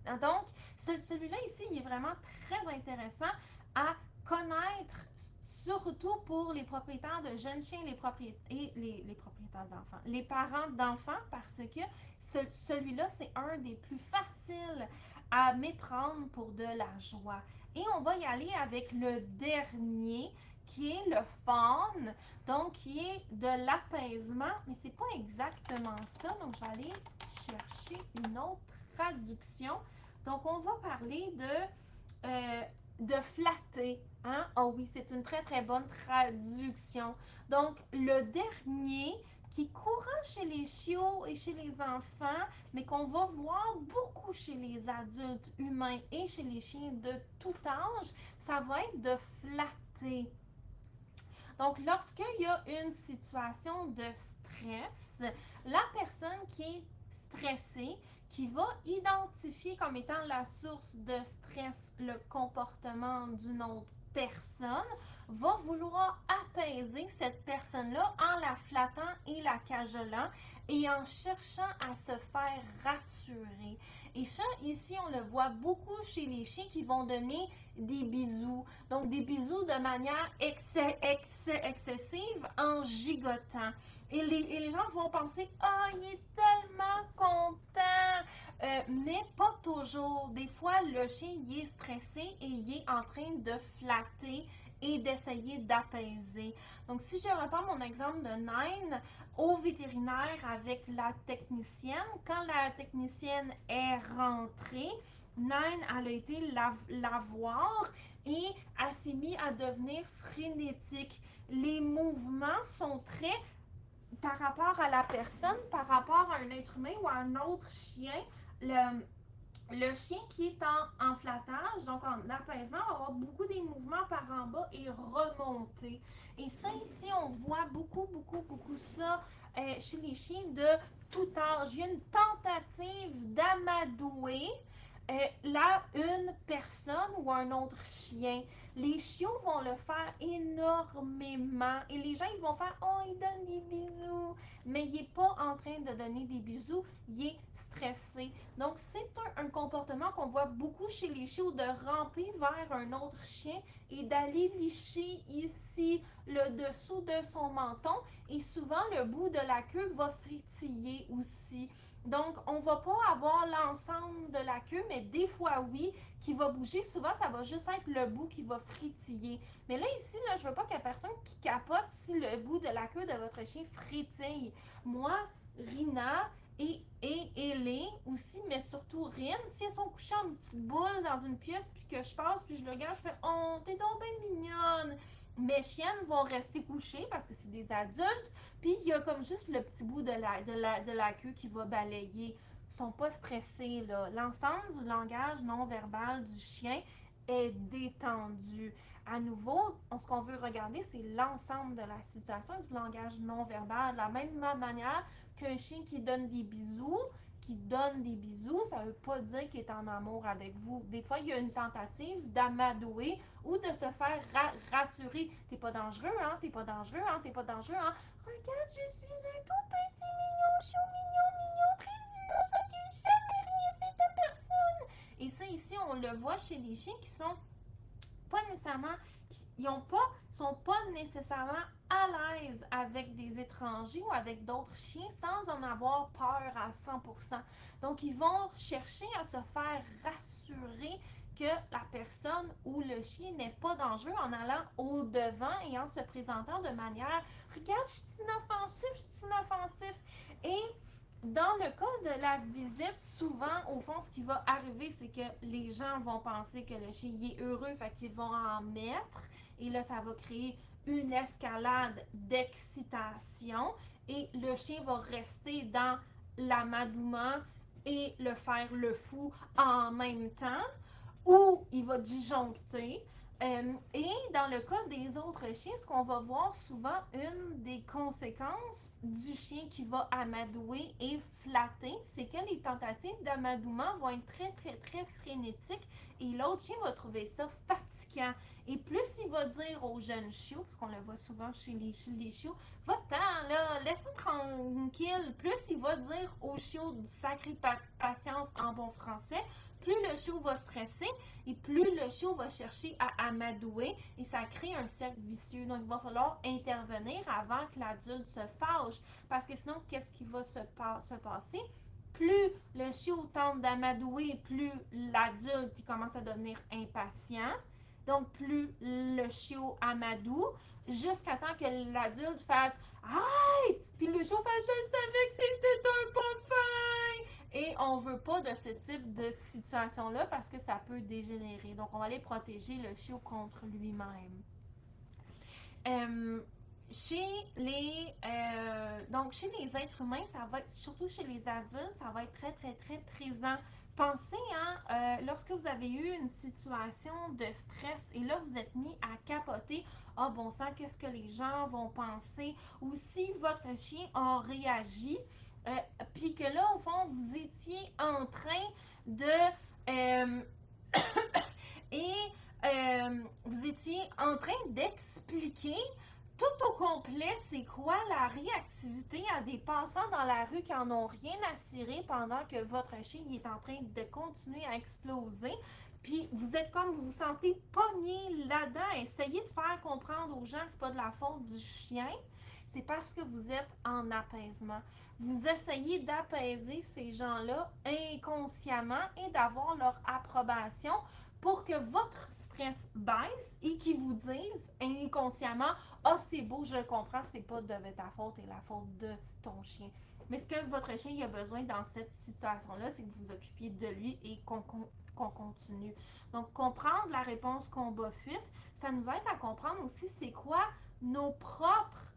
Donc, celui-là ici, il est vraiment très intéressant à connaître, surtout pour les propriétaires de jeunes chiens et les propriétaires d'enfants, les parents d'enfants, parce que celui-là, c'est un des plus faciles à méprendre pour de la joie. Et on va y aller avec le dernier, qui est le fawn, donc qui est de l'apaisement, mais c'est pas exactement ça, donc je vais aller chercher une autre traduction. Donc, on va parler de flatter. Hein? Oh oui, c'est une très très bonne traduction. Donc, le dernier qui est courant chez les chiots et chez les enfants, mais qu'on va voir beaucoup chez les adultes humains et chez les chiens de tout âge, ça va être de flatter. Donc, lorsqu'il y a une situation de stress, la personne qui est stressée, qui va identifier comme étant la source de stress le comportement d'une autre personne, va vouloir apaiser cette personne-là en la flattant et la cajolant et en cherchant à se faire rassurer. Et ça, ici, on le voit beaucoup chez les chiens qui vont donner des bisous. Donc, des bisous de manière excessive en gigotant. Et les gens vont penser, ah, il est tellement content. Mais pas toujours. Des fois, le chien, il est stressé et il est en train de flatter et d'essayer d'apaiser. Donc, si je reprends mon exemple de Nine au vétérinaire avec la technicienne, quand la technicienne est rentrée, Nine, elle a été la voir et elle s'est mise à devenir frénétique. Les mouvements sont très par rapport à la personne, par rapport à un être humain ou à un autre chien. Le chien qui est en flattage, donc en apaisement, va avoir beaucoup des mouvements par en bas et remonter. Et ça, ici, on voit beaucoup ça chez les chiens de tout âge. Il y a une tentative d'amadouer là, une personne ou un autre chien. Les chiots vont le faire énormément. Et les gens, ils vont faire, oh, il donne des bisous. Mais il n'est pas en train de donner des bisous, il est stressé. Donc, c'est un comportement qu'on voit beaucoup chez les chiots de ramper vers un autre chien et d'aller licher ici le dessous de son menton. Et souvent, le bout de la queue va frétiller aussi. Donc, on ne va pas avoir l'ensemble de la queue, mais des fois, oui, qui va bouger. Souvent, ça va juste être le bout qui va frétiller. Mais là, ici, là, je ne veux pas qu'il y ait personne qui capote si le bout de la queue de votre chien frétille. Moi, Rina et Ellie aussi, mais surtout Rin, si elles sont couchées en petite boule dans une pièce, puis que je passe, puis je le regarde, je fais « Oh, t'es donc bien mignonne! » Mes chiennes vont rester couchées parce que c'est des adultes, puis il y a comme juste le petit bout de la queue qui va balayer. Ils sont pas stressés, là. L'ensemble du langage non verbal du chien est détendu. À nouveau, ce qu'on veut regarder, c'est l'ensemble de la situation du langage non verbal. De la même manière qu'un chien qui donne des bisous, ça ne veut pas dire qu'il est en amour avec vous. Des fois, il y a une tentative d'amadouer ou de se faire rassurer. T'es pas dangereux, hein? T'es pas dangereux, hein? T'es pas dangereux, hein? Regarde, je suis un tout petit mignon, chou mignon, précieux, que j'ai jamais rien fait à personne. Et ça, ici, on le voit chez les chiens qui sont pas nécessairement, ils ont pas sont pas nécessairement à l'aise avec des étrangers ou avec d'autres chiens sans en avoir peur à 100%. Donc, ils vont chercher à se faire rassurer que la personne ou le chien n'est pas dangereux en allant au devant et en se présentant de manière regarde, je suis inoffensif, je suis inoffensif. Et dans le cas de la visite, souvent, au fond, ce qui va arriver, c'est que les gens vont penser que le chien est heureux, fait qu'ils vont en mettre. Et là, ça va créer une escalade d'excitation. Et le chien va rester dans l'amadouement et le faire le fou en même temps ou il va disjoncter. Et dans le cas des autres chiens, ce qu'on va voir souvent, une des conséquences du chien qui va amadouer et flatter, c'est que les tentatives d'amadouement vont être très, très, très frénétiques et l'autre chien va trouver ça fatigant. Et plus il va dire aux jeunes chiots, parce qu'on le voit souvent chez les chiots, va-t'en là, laisse-moi tranquille. Plus il va dire aux chiots de sacrée patience en bon français, plus le chiot va stresser et plus le chiot va chercher à amadouer et ça crée un cercle vicieux. Donc, il va falloir intervenir avant que l'adulte se fâche parce que sinon, qu'est-ce qui va se passer? Plus le chiot tente d'amadouer, plus l'adulte il commence à devenir impatient. Donc, plus le chiot amadoue jusqu'à temps que l'adulte fasse Aïe! Puis le chiot fait Je savais que t'étais un pas fin! Et on veut pas de ce type de situation-là parce que ça peut dégénérer. Donc, on va aller protéger le chiot contre lui-même. Euh, chez les êtres humains, ça va être, surtout chez les adultes, ça va être très, très, très présent. Pensez, lorsque vous avez eu une situation de stress et là, vous êtes mis à capoter, ah bon sang, qu'est-ce que les gens vont penser? Ou si votre chien a réagi, euh, puis que là, au fond, vous étiez en train de... euh, et vous étiez en train d'expliquer tout au complet c'est quoi la réactivité à des passants dans la rue qui en ont rien à cirer pendant que votre chien est en train de continuer à exploser. Puis vous êtes comme vous vous sentez pogné là-dedans. Essayez de faire comprendre aux gens que c'est pas de la faute du chien. C'est parce que vous êtes en apaisement. Vous essayez d'apaiser ces gens-là inconsciemment et d'avoir leur approbation pour que votre stress baisse et qu'ils vous disent inconsciemment ah, c'est beau, je le comprends, c'est pas de ta faute et la faute de ton chien. Mais ce que votre chien a besoin dans cette situation-là, c'est que vous vous occupiez de lui et qu'on continue. Donc, comprendre la réponse combat-fuite, ça nous aide à comprendre aussi c'est quoi nos propres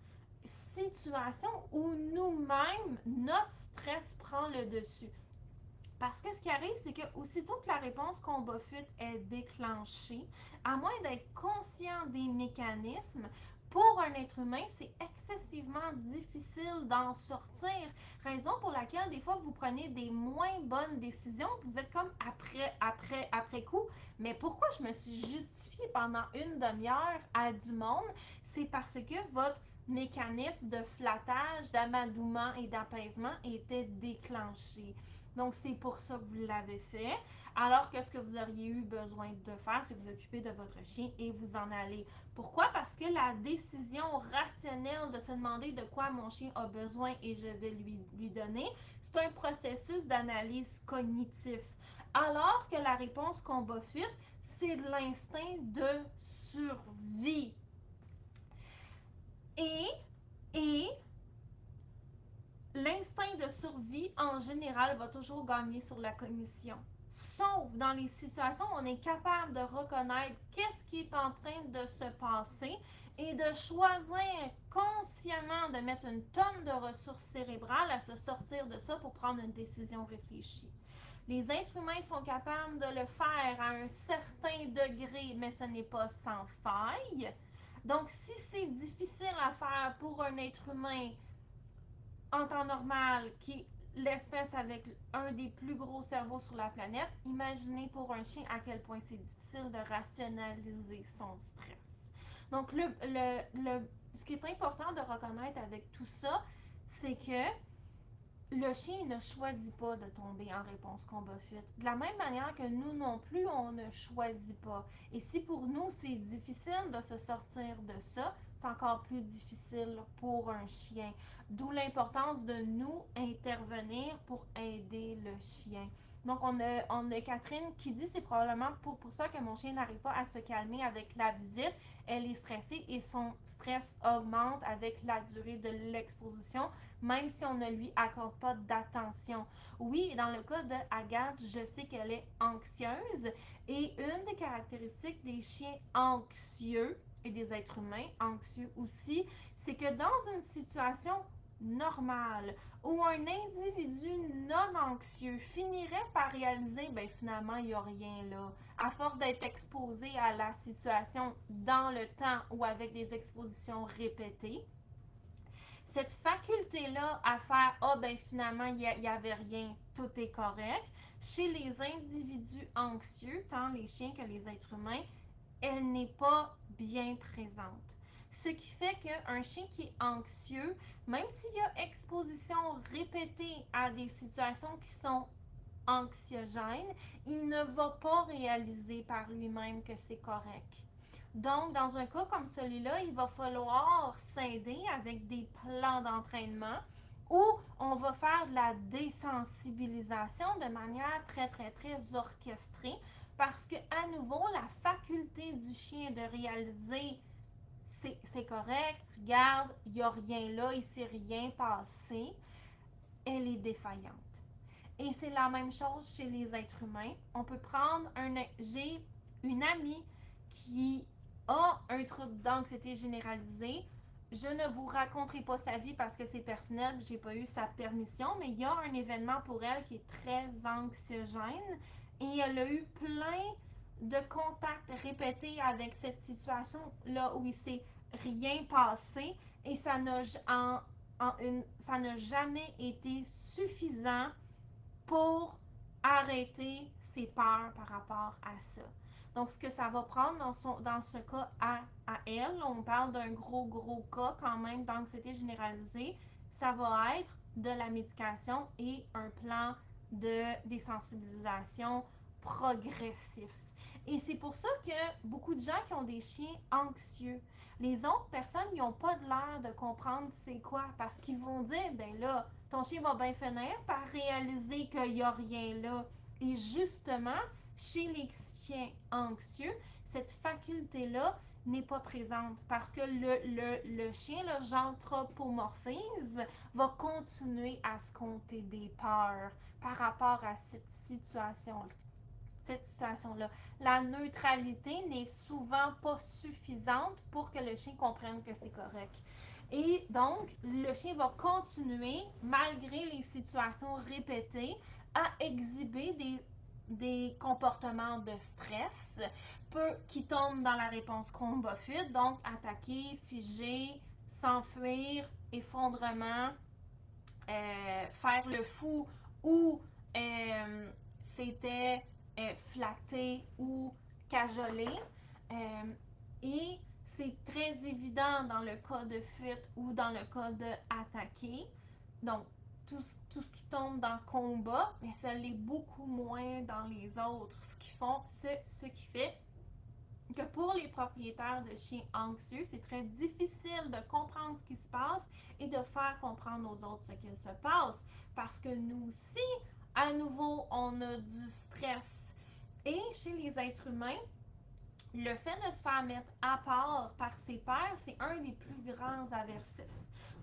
situations où nous-mêmes, notre stress prend le dessus. Parce que ce qui arrive, c'est que aussitôt que la réponse combat-fuite est déclenchée, à moins d'être conscient des mécanismes, pour un être humain, c'est excessivement difficile d'en sortir. Raison pour laquelle, des fois, vous prenez des moins bonnes décisions. Vous êtes comme après coup. Mais pourquoi je me suis justifiée pendant une demi-heure à du monde? C'est parce que votre mécanisme de flattage, d'amadouement et d'apaisement était déclenché. Donc, c'est pour ça que vous l'avez fait. Alors que ce que vous auriez eu besoin de faire, c'est vous occuper de votre chien et vous en aller. Pourquoi? Parce que la décision rationnelle de se demander de quoi mon chien a besoin et je vais lui donner, c'est un processus d'analyse cognitif. Alors que la réponse combat-fuite, c'est l'instinct de survie. Et, et l'instinct de survie, en général, va toujours gagner sur la cognition. Sauf dans les situations où on est capable de reconnaître qu'est-ce qui est en train de se passer et de choisir consciemment de mettre une tonne de ressources cérébrales à se sortir de ça pour prendre une décision réfléchie. Les êtres humains sont capables de le faire à un certain degré, mais ce n'est pas sans faille. Donc, si c'est difficile à faire pour un être humain en temps normal, qui est l'espèce avec un des plus gros cerveaux sur la planète, imaginez pour un chien à quel point c'est difficile de rationaliser son stress. Donc, ce qui est important de reconnaître avec tout ça, c'est que le chien ne choisit pas de tomber en réponse combat-fuite. De la même manière que nous non plus, on ne choisit pas. Et si pour nous, c'est difficile de se sortir de ça, c'est encore plus difficile pour un chien. D'où l'importance de nous intervenir pour aider le chien. Donc, on a Catherine qui dit c'est probablement pour ça que mon chien n'arrive pas à se calmer avec la visite. Elle est stressée et son stress augmente avec la durée de l'exposition, même si on ne lui accorde pas d'attention. Oui, dans le cas de Agathe, je sais qu'elle est anxieuse et une des caractéristiques des chiens anxieux et des êtres humains anxieux aussi, c'est que dans une situation normale où un individu non anxieux finirait par réaliser, ben finalement, il n'y a rien là. À force d'être exposé à la situation dans le temps ou avec des expositions répétées, cette faculté-là à faire ah ben finalement il n'y avait rien, tout est correct, chez les individus anxieux, tant les chiens que les êtres humains, elle n'est pas bien présente. Ce qui fait qu'un chien qui est anxieux, même s'il y a exposition répétée à des situations qui sont anxiogènes, il ne va pas réaliser par lui-même que c'est correct. Donc, dans un cas comme celui-là, il va falloir s'aider avec des plans d'entraînement où on va faire de la désensibilisation de manière très, très, très orchestrée parce que, à nouveau, la faculté du chien de réaliser c'est correct, regarde, il n'y a rien là, il ne s'est rien passé, elle est défaillante. Et c'est la même chose chez les êtres humains. On peut prendre j'ai une amie qui a un trouble d'anxiété généralisée. Je ne vous raconterai pas sa vie parce que c'est personnel, j'ai pas eu sa permission, mais il y a un événement pour elle qui est très anxiogène et elle a eu plein de contacts répétés avec cette situation-là où il s'est rien passé et ça n'a jamais été suffisant pour arrêter ses peurs par rapport à ça. Donc, ce que ça va prendre dans ce cas à elle, on parle d'un gros cas quand même d'anxiété généralisée, ça va être de la médication et un plan de désensibilisation progressif. Et c'est pour ça que beaucoup de gens qui ont des chiens anxieux, les autres personnes, ils n'ont pas de l'air de comprendre c'est quoi parce qu'ils vont dire, ben là, ton chien va bien finir par réaliser qu'il n'y a rien là. Et justement, chez les chiens anxieux, cette faculté-là n'est pas présente parce que le chien, le j'anthropomorphise, va continuer à se compter des peurs par rapport à cette situation-là. La neutralité n'est souvent pas suffisante pour que le chien comprenne que c'est correct. Et donc, le chien va continuer, malgré les situations répétées, à exhiber des comportements de stress qui tombent dans la réponse combat-fuite, donc attaquer, figer, s'enfuir, effondrement, faire le fou ou c'était flatter ou cajoler. Euh, et c'est très évident dans le cas de fuite ou dans le cas d'attaquer. Donc, tout ce qui tombe dans le combat, mais ça l'est beaucoup moins dans les autres. Ce qui fait que pour les propriétaires de chiens anxieux, c'est très difficile de comprendre ce qui se passe et de faire comprendre aux autres ce qu'il se passe. Parce que nous aussi, à nouveau, on a du stress. Et chez les êtres humains, le fait de se faire mettre à part par ses pairs, c'est un des plus grands aversifs.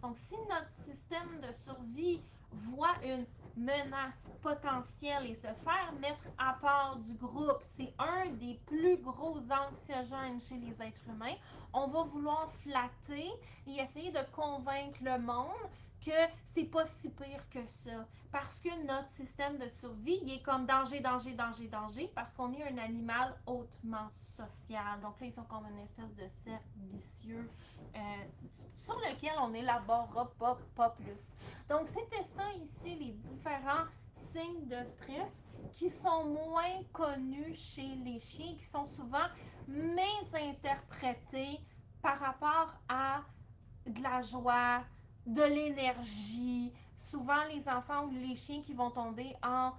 Donc, si notre système de survie voit une menace potentielle et se faire mettre à part du groupe, c'est un des plus gros anxiogènes chez les êtres humains, on va vouloir flatter et essayer de convaincre le monde que c'est pas si pire que ça. Parce que notre système de survie, il est comme danger, danger, danger, danger, parce qu'on est un animal hautement social. Donc là, ils sont comme une espèce de cercle vicieux euh, sur lequel on n'élaborera pas plus. Donc c'était ça ici, les différents signes de stress qui sont moins connus chez les chiens, qui sont souvent mésinterprétés par rapport à de la joie, de l'énergie, souvent les enfants ou les chiens qui vont tomber en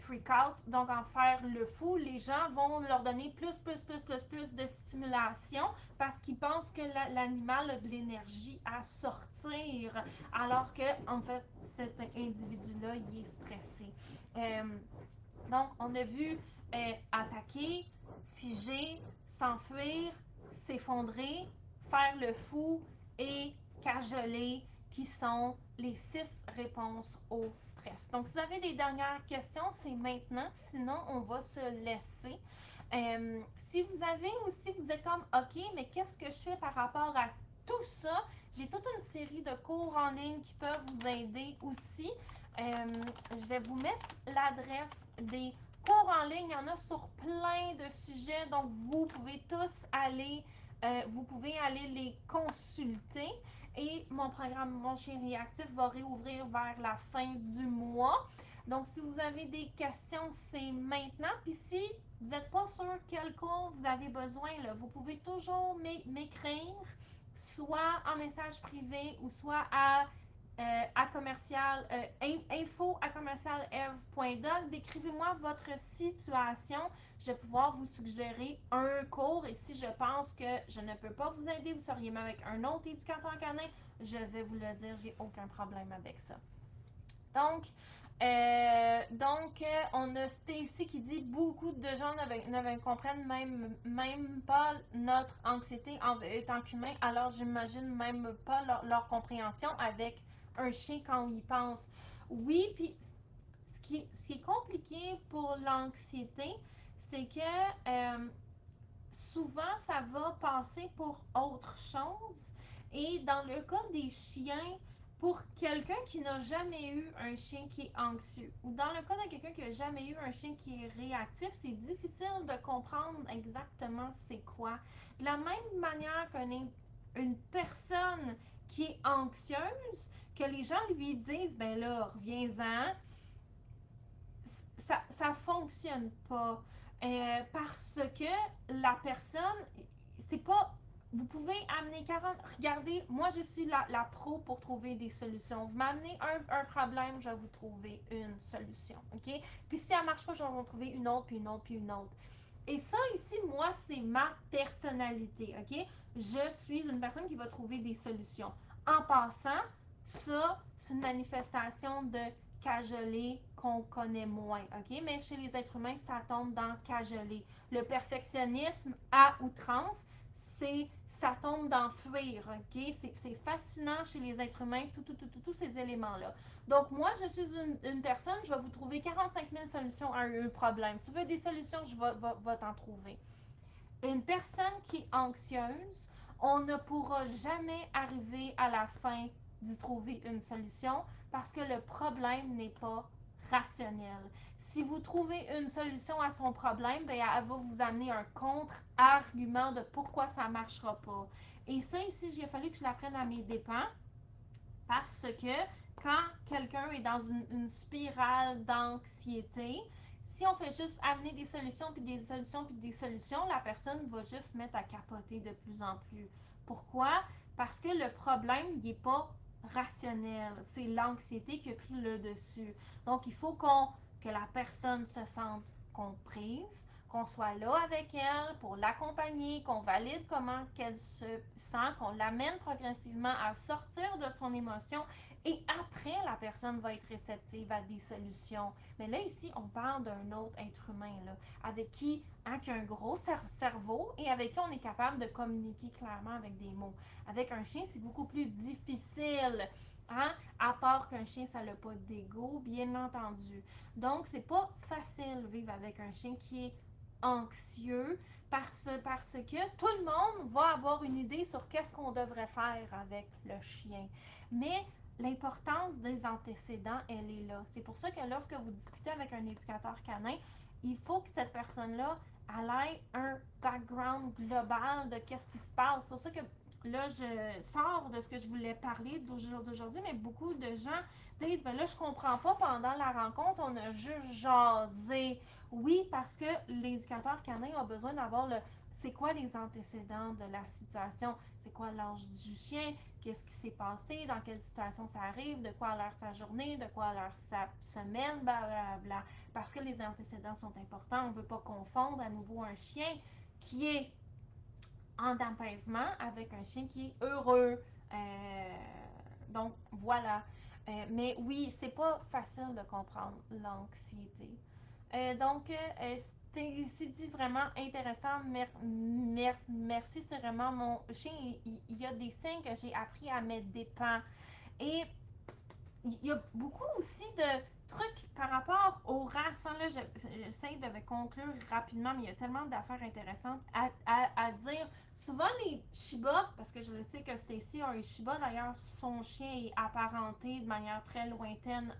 freak out, donc en faire le fou, les gens vont leur donner plus de stimulation parce qu'ils pensent que l'animal a de l'énergie à sortir, alors que en fait cet individu-là il est stressé. Donc on a vu attaquer, figer, s'enfuir, s'effondrer, faire le fou et cajoler, qui sont les 6 réponses au stress. Donc, si vous avez des dernières questions, c'est maintenant. Sinon, on va se laisser. Si vous avez aussi, vous êtes comme, OK, mais qu'est-ce que je fais par rapport à tout ça? J'ai toute une série de cours en ligne qui peuvent vous aider aussi. Je vais vous mettre l'adresse des cours en ligne. Il y en a sur plein de sujets, donc vous pouvez aller les consulter. Et mon programme Mon Chien Réactif va réouvrir vers la fin du mois. Donc, si vous avez des questions, c'est maintenant. Puis si vous n'êtes pas sûr quel cours vous avez besoin, là, vous pouvez toujours m'écrire, soit en message privé ou soit à commercial info à commercial eve.doc. Décrivez-moi votre situation. Je vais pouvoir vous suggérer un cours et si je pense que je ne peux pas vous aider, vous seriez même avec un autre éducateur canin, je vais vous le dire, j'ai aucun problème avec ça. Donc, on a Stacy qui dit beaucoup de gens ne comprennent même pas notre anxiété en tant qu'humain, alors j'imagine même pas leur compréhension avec un chien quand ils pensent. Oui, puis ce qui est compliqué pour l'anxiété, c'est que souvent ça va passer pour autre chose. Et dans le cas des chiens, pour quelqu'un qui n'a jamais eu un chien qui est anxieux, ou dans le cas de quelqu'un qui n'a jamais eu un chien qui est réactif, c'est difficile de comprendre exactement c'est quoi. De la même manière qu'une personne qui est anxieuse, que les gens lui disent, ben là, reviens-en, ça fonctionne pas. Parce que la personne, c'est pas. Vous pouvez amener 40. Regardez, moi je suis la pro pour trouver des solutions. Vous m'amenez un problème, je vais vous trouver une solution. OK? Puis si elle marche pas, je vais vous trouver une autre, puis une autre, puis une autre. Et ça, ici, moi, c'est ma personnalité. OK? Je suis une personne qui va trouver des solutions. En passant, ça, c'est une manifestation de cajoler qu'on connaît moins, OK? Mais chez les êtres humains, ça tombe dans cajoler. Le perfectionnisme à outrance, ça tombe dans fuir, OK? C'est fascinant chez les êtres humains, tous ces éléments-là. Donc, moi, je suis une personne, je vais vous trouver 45 000 solutions à un problème. Tu veux des solutions, je vais t'en trouver. Une personne qui est anxieuse, on ne pourra jamais arriver à la fin d'y trouver une solution parce que le problème n'est pas rationnel. Si vous trouvez une solution à son problème, ben, elle va vous amener un contre-argument de pourquoi ça ne marchera pas. Et ça, ici, il a fallu que je l'apprenne à mes dépens parce que quand quelqu'un est dans une spirale d'anxiété, si on fait juste amener des solutions, puis des solutions, puis des solutions, la personne va juste se mettre à capoter de plus en plus. Pourquoi? Parce que le problème, il n'est pas rationnel. C'est l'anxiété qui a pris le dessus. Donc, il faut que la personne se sente comprise, qu'on soit là avec elle pour l'accompagner, qu'on valide comment qu'elle se sent, qu'on l'amène progressivement à sortir de son émotion et après, la personne va être réceptive à des solutions. Mais là, ici, on parle d'un autre être humain, là, avec qui a un gros cerveau et avec qui on est capable de communiquer clairement avec des mots. Avec un chien, c'est beaucoup plus difficile. Hein? À part qu'un chien, ça n'a pas d'ego, bien entendu. Donc, c'est pas facile de vivre avec un chien qui est anxieux parce que tout le monde va avoir une idée sur qu'est-ce qu'on devrait faire avec le chien. Mais l'importance des antécédents, elle est là. C'est pour ça que lorsque vous discutez avec un éducateur canin, il faut que cette personne-là ait un background global de qu'est-ce qui se passe. C'est pour ça que là, je sors de ce que je voulais parler d'aujourd'hui, mais beaucoup de gens disent, ben là, je comprends pas, pendant la rencontre, on a juste jasé. Oui, parce que l'éducateur canin a besoin d'avoir c'est quoi les antécédents de la situation, c'est quoi l'âge du chien, qu'est-ce qui s'est passé, dans quelle situation ça arrive, de quoi a l'air sa journée, de quoi a l'air sa semaine, blablabla. Parce que les antécédents sont importants, on ne veut pas confondre à nouveau un chien qui est en apaisement avec un chien qui est heureux. Donc voilà. Mais oui, c'est pas facile de comprendre l'anxiété. C'est dit vraiment intéressant. Merci, c'est vraiment mon chien. Il y a des signes que j'ai appris à mettre des pans. Et il y a beaucoup aussi de trucs par rapport aux races. Hein, là, j'essaie de me conclure rapidement, mais il y a tellement d'affaires intéressantes à dire. Souvent, les Shiba, parce que je le sais que Stacy a un Shiba, d'ailleurs, son chien est apparenté de manière très lointaine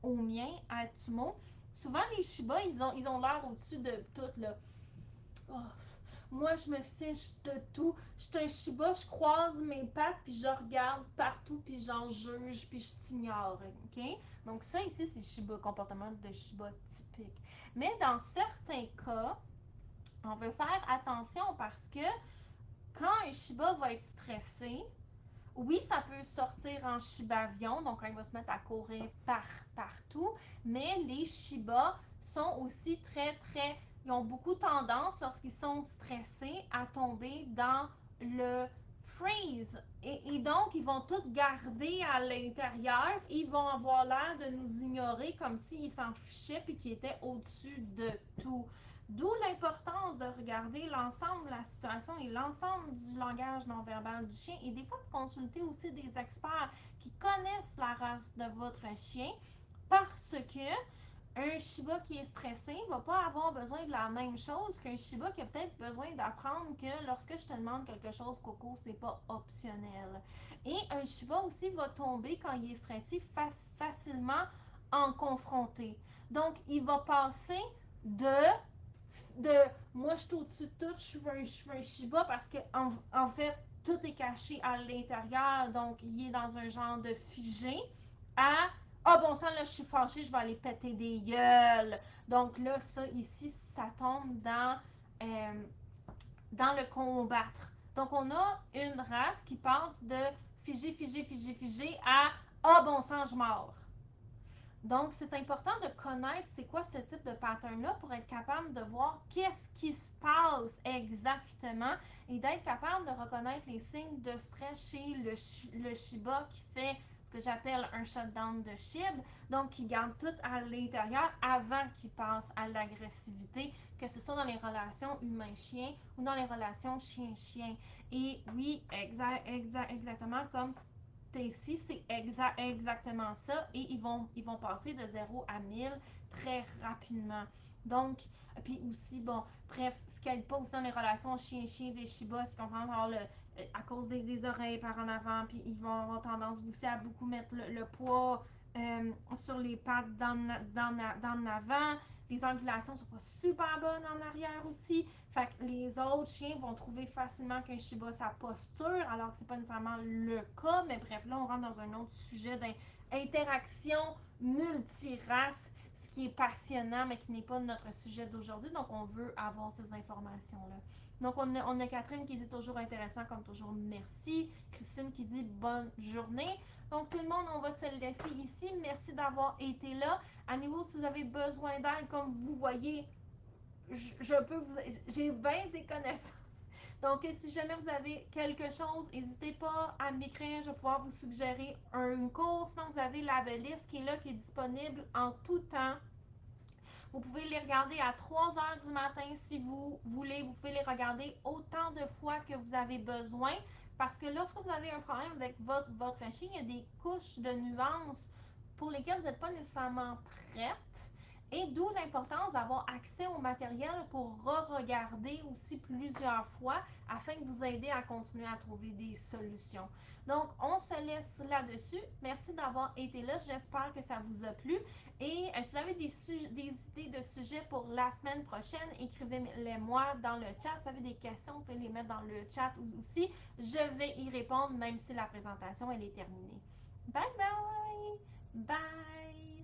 au mien, à Tumo. Souvent, les Shiba, ils ont l'air au-dessus de tout, là. Oh, moi, je me fiche de tout. Je suis un Shiba, je croise mes pattes, puis je regarde partout, puis j'en juge, puis je t'ignore, OK? Donc ça, ici, c'est Shiba, comportement de Shiba typique. Mais dans certains cas, on veut faire attention parce que quand un Shiba va être stressé, oui, ça peut sortir en Shiba-avion, donc quand il va se mettre à courir partout, mais les Shiba sont aussi ils ont beaucoup tendance, lorsqu'ils sont stressés, à tomber dans le freeze. Et donc, ils vont tout garder à l'intérieur, ils vont avoir l'air de nous ignorer comme s'ils s'en fichaient et qu'ils étaient au-dessus de tout. D'où l'importance de regarder l'ensemble de la situation et l'ensemble du langage non verbal du chien et des fois de consulter aussi des experts qui connaissent la race de votre chien parce que un Shiba qui est stressé ne va pas avoir besoin de la même chose qu'un Shiba qui a peut-être besoin d'apprendre que lorsque je te demande quelque chose, Coco, c'est pas optionnel. Et un Shiba aussi va tomber quand il est stressé facilement en confronté. Donc, il va passer de de moi je suis au-dessus de tout, je suis un Shiba parce que en fait tout est caché à l'intérieur, donc il est dans un genre de figé à ah bon sang là je suis fâchée, je vais aller péter des gueules. Donc là ça ici ça tombe dans le combattre. Donc on a une race qui passe de figé à ah bon sang je mords. Donc, c'est important de connaître c'est quoi ce type de pattern-là pour être capable de voir qu'est-ce qui se passe exactement et d'être capable de reconnaître les signes de stress chez le Shiba qui fait ce que j'appelle un shutdown de SHIB, donc qui garde tout à l'intérieur avant qu'il passe à l'agressivité, que ce soit dans les relations humain-chien ou dans les relations chien-chien. Et oui, exactement comme ici, c'est exactement ça et ils vont passer de 0 à 1000 très rapidement. Donc, puis aussi, bon, bref, ce qui n'aide pas aussi dans les relations chien-chien des Shiba, c'est qu'on va avoir à cause des oreilles par en avant, puis ils vont avoir tendance aussi à beaucoup mettre le poids sur les pattes dans l'avant. Les angulations sont pas super bonnes en arrière aussi. Fait que les autres chiens vont trouver facilement qu'un Shiba sa posture, alors que c'est pas nécessairement le cas. Mais bref, là, on rentre dans un autre sujet d'interaction multirace, ce qui est passionnant, mais qui n'est pas notre sujet d'aujourd'hui. Donc, on veut avoir ces informations-là. Donc, on a Catherine qui dit toujours intéressant, comme toujours, merci. Christine qui dit bonne journée. Donc, tout le monde, on va se laisser ici. Merci d'avoir été là. À nouveau, si vous avez besoin d'aide, comme vous voyez, je peux vous. J'ai bien des connaissances. Donc, si jamais vous avez quelque chose, n'hésitez pas à m'écrire. Je vais pouvoir vous suggérer un cours. Sinon, vous avez la liste qui est là, qui est disponible en tout temps. Vous pouvez les regarder à 3 heures du matin si vous voulez. Vous pouvez les regarder autant de fois que vous avez besoin. Parce que lorsque vous avez un problème avec votre chien, il y a des couches de nuances pour lesquelles vous n'êtes pas nécessairement prête. Et d'où l'importance d'avoir accès au matériel pour re-regarder aussi plusieurs fois afin de vous aider à continuer à trouver des solutions. Donc, on se laisse là-dessus. Merci d'avoir été là. J'espère que ça vous a plu. Et si vous avez des idées de sujets pour la semaine prochaine, écrivez-les-moi dans le chat. Si vous avez des questions, vous pouvez les mettre dans le chat aussi. Je vais y répondre même si la présentation elle est terminée. Bye bye! Bye!